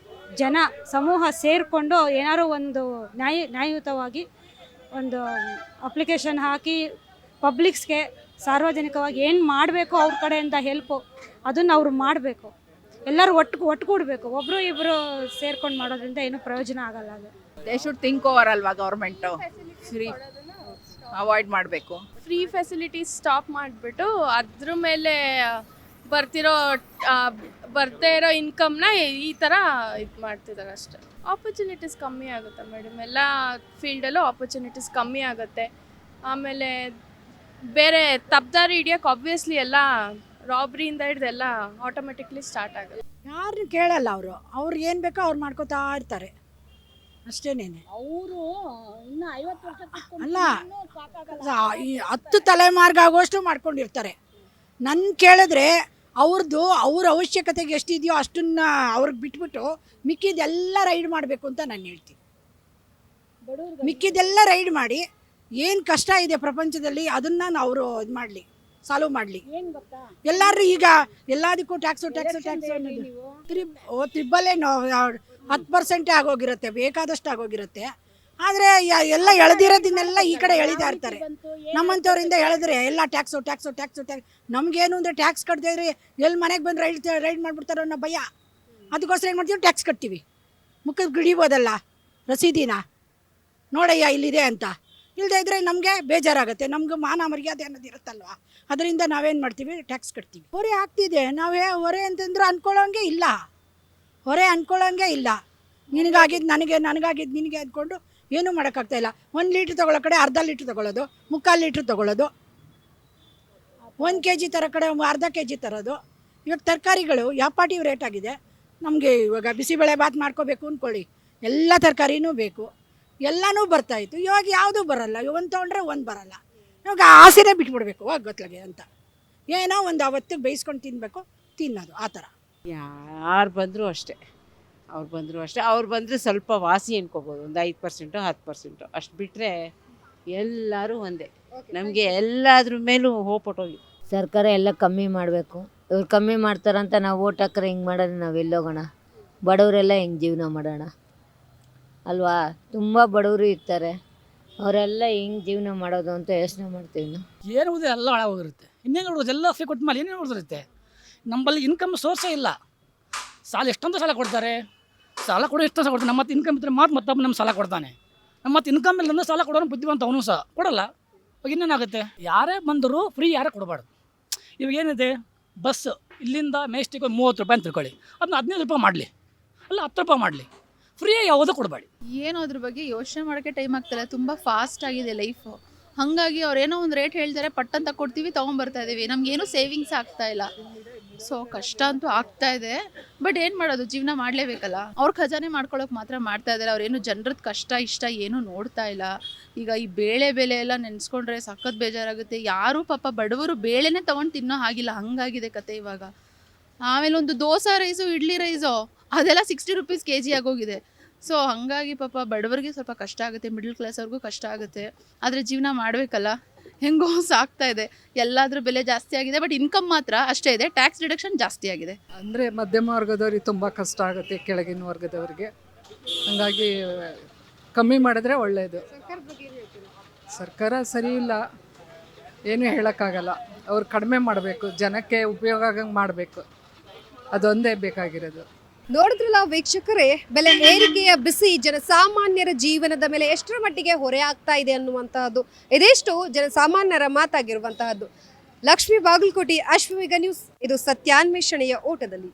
ಜನ ಸಮೂಹ ಸೇರಿಕೊಂಡು ಏನಾದ್ರು ಒಂದು ನ್ಯಾಯಯುತವಾಗಿ ಒಂದು ಅಪ್ಲಿಕೇಶನ್ ಹಾಕಿ ಪಬ್ಲಿಕ್ಸ್ಗೆ ಸಾರ್ವಜನಿಕವಾಗಿ ಏನು ಮಾಡಬೇಕು ಅವ್ರ ಕಡೆಯಿಂದ ಹೆಲ್ಪು ಅದನ್ನು ಅವರು ಮಾಡಬೇಕು. ಎಲ್ಲರೂ ಒಟ್ಟುಗೂಡಬೇಕು. ಒಬ್ಬರು ಇಬ್ಬರು ಸೇರ್ಕೊಂಡು ಮಾಡೋದ್ರಿಂದ ಏನೂ ಪ್ರಯೋಜನ ಆಗಲ್ಲ. ಅದು ದೇ ಶುಡ್ ಥಿಂಕ್ ಓವರ್ ಅಲ್ವಾ ಗೌರ್ಮೆಂಟು. ಫ್ರೀ ಅವಾಯ್ಡ್ ಮಾಡಬೇಕು. ಫ್ರೀ ಫೆಸಿಲಿಟೀಸ್ ಸ್ಟಾಪ್ ಮಾಡಿಬಿಟ್ಟು ಅದ್ರ ಮೇಲೆ ಬರ್ತಾ ಇರೋ ಇನ್ಕಮ್ನ ಈ ಥರ ಇದು ಮಾಡ್ತಿದ್ದಾರೆ ಅಷ್ಟೇ. ಆಪರ್ಚುನಿಟೀಸ್ ಕಮ್ಮಿ ಆಗುತ್ತೆ ಮೇಡಮ್, ಎಲ್ಲ ಫೀಲ್ಡಲ್ಲೂ ಆಪರ್ಚುನಿಟೀಸ್ ಕಮ್ಮಿ ಆಗುತ್ತೆ. ಆಮೇಲೆ ಬೇರೆ ತಪ್ಪದಾರಿ ಹಿಡಿಯೋಕೆ ಆಬ್ವಿಯಸ್ಲಿ ಎಲ್ಲ ರಾಬ್ರಿಯಿಂದ ಹಿಡ್ದು ಎಲ್ಲ ಆಟೋಮೆಟಿಕ್ಲಿ ಸ್ಟಾರ್ಟ್ ಆಗುತ್ತೆ. ಯಾರನ್ನು ಕೇಳಲ್ಲ ಅವರು. ಅವ್ರಿಗೆ ಏನು ಬೇಕೋ ಅವ್ರು ಮಾಡ್ಕೋತಾ ಇರ್ತಾರೆ ಅಷ್ಟೇನೇನೆ. ಅವರು ಇನ್ನು 50 ವರ್ಷ ಅಲ್ಲ, ಈ 10 ತಲೆಮಾರ್ಗಾಗುವಷ್ಟು ಮಾಡ್ಕೊಂಡಿರ್ತಾರೆ. ನನ್ನ ಕೇಳಿದ್ರೆ ಅವ್ರ ಅವಶ್ಯಕತೆಗೆ ಎಷ್ಟಿದೆಯೋ ಅಷ್ಟನ್ನ ಅವ್ರಿಗೆ ಬಿಟ್ಬಿಟ್ಟು ಮಿಕ್ಕಿದೆಲ್ಲ ರೈಡ್ ಮಾಡಬೇಕು ಅಂತ ನಾನು ಹೇಳ್ತೀನಿ. ಮಿಕ್ಕಿದೆಲ್ಲ ರೈಡ್ ಮಾಡಿ ಏನು ಕಷ್ಟ ಇದೆ ಪ್ರಪಂಚದಲ್ಲಿ ಅದನ್ನು ಅವರು ಇದು ಮಾಡಲಿ, ಸಾಲ್ವ್ ಮಾಡಲಿ. ಎಲ್ಲರೂ ಈಗ ಎಲ್ಲದಕ್ಕೂ ಟ್ಯಾಕ್ಸು ಅನ್ನೋದು ತ್ರಿಬ್ಬಲ್ಲೇ 10% ಆಗೋಗಿರುತ್ತೆ, ಬೇಕಾದಷ್ಟು ಆಗೋಗಿರುತ್ತೆ. ಆದರೆ ಎಲ್ಲ ಎಳೆದಿರೋದನ್ನೆಲ್ಲ ಈ ಕಡೆ ಎಳಿತಾ ಇರ್ತಾರೆ. ನಮ್ಮಂಥವ್ರಿಂದ ಎಳೆದ್ರೆ ಎಲ್ಲ ಟ್ಯಾಕ್ಸು. ನಮಗೇನು ಅಂದರೆ ಟ್ಯಾಕ್ಸ್ ಕಟ್ಟದೇ ಇದ್ರೆ ಎಲ್ಲಿ ಮನೆಗೆ ಬಂದು ರೈಡ್ ಮಾಡಿಬಿಡ್ತಾರೋ ಅನ್ನೋ ಭಯ. ಅದಕ್ಕೋಸ್ಕರ ಏನು ಮಾಡ್ತೀವಿ, ಟ್ಯಾಕ್ಸ್ ಕಟ್ತೀವಿ. ಮುಖಕ್ಕೆ ಗಿಡಿಬೋದಲ್ಲ ರಸೀದಿನ, ನೋಡಯ್ಯ ಇಲ್ಲಿದೆ ಅಂತ. ಇಲ್ಲದೇ ಇದ್ದರೆ ನಮಗೆ ಬೇಜಾರಾಗುತ್ತೆ, ನಮ್ಗೆ ಮಾನ ಮರ್ಯಾದೆ ಅನ್ನೋದು ಇರುತ್ತಲ್ವ. ಅದರಿಂದ ನಾವೇನು ಮಾಡ್ತೀವಿ, ಟ್ಯಾಕ್ಸ್ ಕಟ್ತೀವಿ. ಹೊರೆ ಆಗ್ತಿದೆ. ಹೊರೆ ಅಂತಂದ್ರೆ ಅಂದ್ಕೊಳ್ಳೋಂಗೆ ಇಲ್ಲ, ಹೊರೆ ಅಂದ್ಕೊಳ್ಳೋಂಗೆ ಇಲ್ಲ. ನಿನಗಾಗಿದ್ದು ನನಗಾಗಿದ್ದು ನಿನಗೆ ಅಂದ್ಕೊಂಡು ಏನೂ ಮಾಡೋಕ್ಕಾಗ್ತಾಯಿಲ್ಲ. 1 ಲೀಟ್ರ್ ತೊಗೊಳ್ಳೋ ಕಡೆ ಅರ್ಧ ಲೀಟ್ರ್ ತೊಗೊಳ್ಳೋದು, 3/4 ಲೀಟ್ರ್ ತೊಗೊಳ್ಳೋದು, 1 kg ತರೋ ಕಡೆ ಅರ್ಧ kg ತರೋದು. ಇವಾಗ ತರಕಾರಿಗಳು ಯಾಪಾಟಿ ರೇಟ್ ಆಗಿದೆ. ನಮಗೆ ಇವಾಗ ಬಿಸಿಬೇಳೆ ಬಾತ್ ಮಾಡ್ಕೋಬೇಕು ಅಂದ್ಕೊಳ್ಳಿ, ಎಲ್ಲ ತರಕಾರಿನೂ ಬೇಕು, ಎಲ್ಲನೂ ಬರ್ತಾಯಿತ್ತು. ಇವಾಗ ಯಾವುದೂ ಬರೋಲ್ಲ. ಒಂದು ತೊಗೊಂಡ್ರೆ ಒಂದು ಬರೋಲ್ಲ. ಇವಾಗ ಆಸೆನೇ ಬಿಟ್ಬಿಡ್ಬೇಕು ಗೊತ್ತಲಾಗೆ ಅಂತ. ಏನೋ ಒಂದು ಅವತ್ತು ಬೇಯಿಸ್ಕೊಂಡು ತಿನ್ನೋದು ಆ ಥರ. ಯಾರು ಬಂದರೂ ಅಷ್ಟೇ, ಅವ್ರು ಬಂದರೆ ಸ್ವಲ್ಪ ವಾಸಿ ಅನ್ಕೋಬೋದು, ಒಂದು 5% 10% ಅಷ್ಟು ಬಿಟ್ಟರೆ ಎಲ್ಲರೂ ಒಂದೇ. ನಮಗೆ ಎಲ್ಲದ್ರ ಮೇಲೂ ಹೋಗ್ಬಿಟ್ಟೋಗಿ. ಸರ್ಕಾರ ಎಲ್ಲ ಕಮ್ಮಿ ಮಾಡಬೇಕು. ಇವ್ರು ಕಮ್ಮಿ ಮಾಡ್ತಾರಂತ ನಾವು ಓಟ್ ಹಾಕ್ರೆ ಹಿಂಗೆ ಮಾಡಿದ್ರೆ ನಾವು ಎಲ್ಲೋಗೋಣ? ಬಡವರೆಲ್ಲ ಹೆಂಗೆ ಜೀವನ ಮಾಡೋಣ ಅಲ್ವಾ? ತುಂಬ ಬಡವರು ಇರ್ತಾರೆ, ಅವರೆಲ್ಲ ಹೆಂಗೆ ಜೀವನ ಮಾಡೋದು ಅಂತ ಯೋಚನೆ ಮಾಡ್ತೀವಿ ನಾವು. ಏನು ಓದಿದ್ರೆ ಎಲ್ಲ ಹಾಳಾಗೋಗಿರುತ್ತೆ. ಇನ್ನೇನು ನೋಡೋದು, ಎಲ್ಲ ಫ್ರೀ ಕೊಟ್ಟ ಮೇಲೆ ಏನೇನು ನೋಡಿರುತ್ತೆ. ನಮ್ಮಲ್ಲಿ ಇನ್ಕಮ್ ಸೋರ್ಸೇ ಇಲ್ಲ. ಎಷ್ಟೊಂದು ಸಾಲ ಕೊಡ್ತಾರೆ, ಸಾಲ ಕೊಡೋ ಎಷ್ಟು ಸಾಲ ಕೊಡ್ತಾರೆ. ನಮ್ಮ ಇನ್ಕಮ್ ಇದ್ದರೆ ಮತ್ತೊಬ್ಬ ನಮ್ಮ ಸಾಲ ಕೊಡ್ತಾನೆ. ನಮ್ಮ ಇನ್ಕಮ್ ಇಲ್ಲ ಸಾಲ ಕೊಡೋನು ಬುದ್ಧಿವಂತ, ಅವನು ಸಹ ಕೊಡಲ್ಲ. ಇವಾಗ ಇನ್ನೇನಾಗುತ್ತೆ, ಯಾರೇ ಬಂದರೂ ಫ್ರೀ ಯಾರೇ ಕೊಡಬಾರ್ದು. ಇವಾಗ ಏನಿದೆ, ಬಸ್ ಇಲ್ಲಿಂದ ಮೇಸ್ಟಿಗೆ 30 ರೂಪಾಯಿ ಅಂತ ತಿಳ್ಕೊಳ್ಳಿ, ಅದನ್ನ 15 ರೂಪಾಯಿ ಮಾಡಲಿ, ಅಲ್ಲ 10 ರೂಪಾಯಿ ಮಾಡಲಿ, ಫ್ರೀಯಾಗಿ ಯಾವುದೂ ಕೊಡಬೇಡಿ. ಏನೋ ಅದ್ರ ಬಗ್ಗೆ ಯೋಚನೆ ಮಾಡೋಕ್ಕೆ ಟೈಮ್ ಆಗ್ತಾರೆ. ತುಂಬ ಫಾಸ್ಟ್ ಆಗಿದೆ ಲೈಫು. ಹಾಗಾಗಿ ಅವ್ರೇನೋ ಒಂದು ರೇಟ್ ಹೇಳ್ತಾರೆ, ಪಟ್ಟಂತ ಕೊಡ್ತೀವಿ, ತೊಗೊಂಬರ್ತಾ ಇದ್ದೀವಿ. ನಮಗೇನು ಸೇವಿಂಗ್ಸ್ ಆಗ್ತಾ ಇಲ್ಲ. ಸೊ ಕಷ್ಟ ಅಂತೂ ಆಗ್ತಾ ಇದೆ. ಬಟ್ ಏನು ಮಾಡೋದು, ಜೀವನ ಮಾಡಲೇಬೇಕಲ್ಲ. ಅವ್ರ ಖಜಾನೆ ಮಾಡ್ಕೊಳ್ಳೋಕೆ ಮಾತ್ರ ಮಾಡ್ತಾ ಇದ್ದಾರೆ. ಅವ್ರೇನು ಜನರದ್ದು ಕಷ್ಟ ಇಷ್ಟ ಏನೂ ನೋಡ್ತಾ ಇಲ್ಲ. ಈಗ ಈ ಬೇಳೆ ಬೆಲೆ ಎಲ್ಲ ನೆನೆಸ್ಕೊಂಡ್ರೆ ಸಖತ್ ಬೇಜಾರಾಗುತ್ತೆ. ಯಾರೂ ಪಾಪ ಬಡವರು ಬೇಳೆನೇ ತೊಗೊಂಡು ತಿನ್ನೋ ಹಾಗಿಲ್ಲ, ಹಂಗಾಗಿದೆ ಕತೆ ಇವಾಗ. ಆಮೇಲೆ ಒಂದು ದೋಸೆ ರೈಸು, ಇಡ್ಲಿ ರೈಸು ಅದೆಲ್ಲ 60 ರೂಪೀಸ್ kg ಆಗೋಗಿದೆ. ಸೊ ಹಾಗಾಗಿ ಪಾಪ ಬಡವರಿಗೆ ಸ್ವಲ್ಪ ಕಷ್ಟ ಆಗುತ್ತೆ, ಮಿಡ್ಲ್ ಕ್ಲಾಸ್ ಅವ್ರಿಗೂ ಕಷ್ಟ ಆಗುತ್ತೆ. ಆದರೆ ಜೀವನ ಮಾಡಬೇಕಲ್ಲ, ಹೆಂಗೋ ಸಾಕ್ತಾ ಇದೆ. ಎಲ್ಲಾದ್ರ ಬೆಲೆ ಜಾಸ್ತಿ ಆಗಿದೆ, ಬಟ್ ಇನ್ಕಮ್ ಮಾತ್ರ ಅಷ್ಟೇ ಇದೆ. ಟ್ಯಾಕ್ಸ್ ರಿಡಕ್ಷನ್ ಜಾಸ್ತಿ ಆಗಿದೆ. ಅಂದರೆ ಮಧ್ಯಮ ವರ್ಗದವ್ರಿಗೆ ತುಂಬ ಕಷ್ಟ ಆಗುತ್ತೆ, ಕೆಳಗಿನ ವರ್ಗದವ್ರಿಗೆ. ಹಾಗಾಗಿ ಕಮ್ಮಿ ಮಾಡಿದ್ರೆ ಒಳ್ಳೆಯದು. ಸರ್ಕಾರ ಸರಿ ಇಲ್ಲ, ಏನೂ ಹೇಳೋಕ್ಕಾಗಲ್ಲ. ಅವ್ರು ಕಡಿಮೆ ಮಾಡಬೇಕು, ಜನಕ್ಕೆ ಉಪಯೋಗ ಆಗಂಗೆ ಮಾಡಬೇಕು, ಅದೊಂದೇ ಬೇಕಾಗಿರೋದು. ನೋಡಿದ್ರಲ್ಲ ವೀಕ್ಷಕರೇ, ಬೆಲೆ ಏರಿಕೆಯ ಬಿಸಿ ಜನಸಾಮಾನ್ಯರ ಜೀವನದ ಮೇಲೆ ಎಷ್ಟರ ಮಟ್ಟಿಗೆ ಹೊರೆ ಆಗ್ತಾ ಇದೆ ಅನ್ನುವಂತಹದ್ದು ಇದೆಷ್ಟು ಜನಸಾಮಾನ್ಯರ ಮಾತಾಗಿರುವಂತಹದ್ದು. ಲಕ್ಷ್ಮೀ ಬಾಗಲಕೋಟೆ, ಅಶ್ವವೇಗ ನ್ಯೂಸ್. ಇದು ಸತ್ಯಾನ್ವೇಷಣೆಯ ಓಟದಲ್ಲಿ.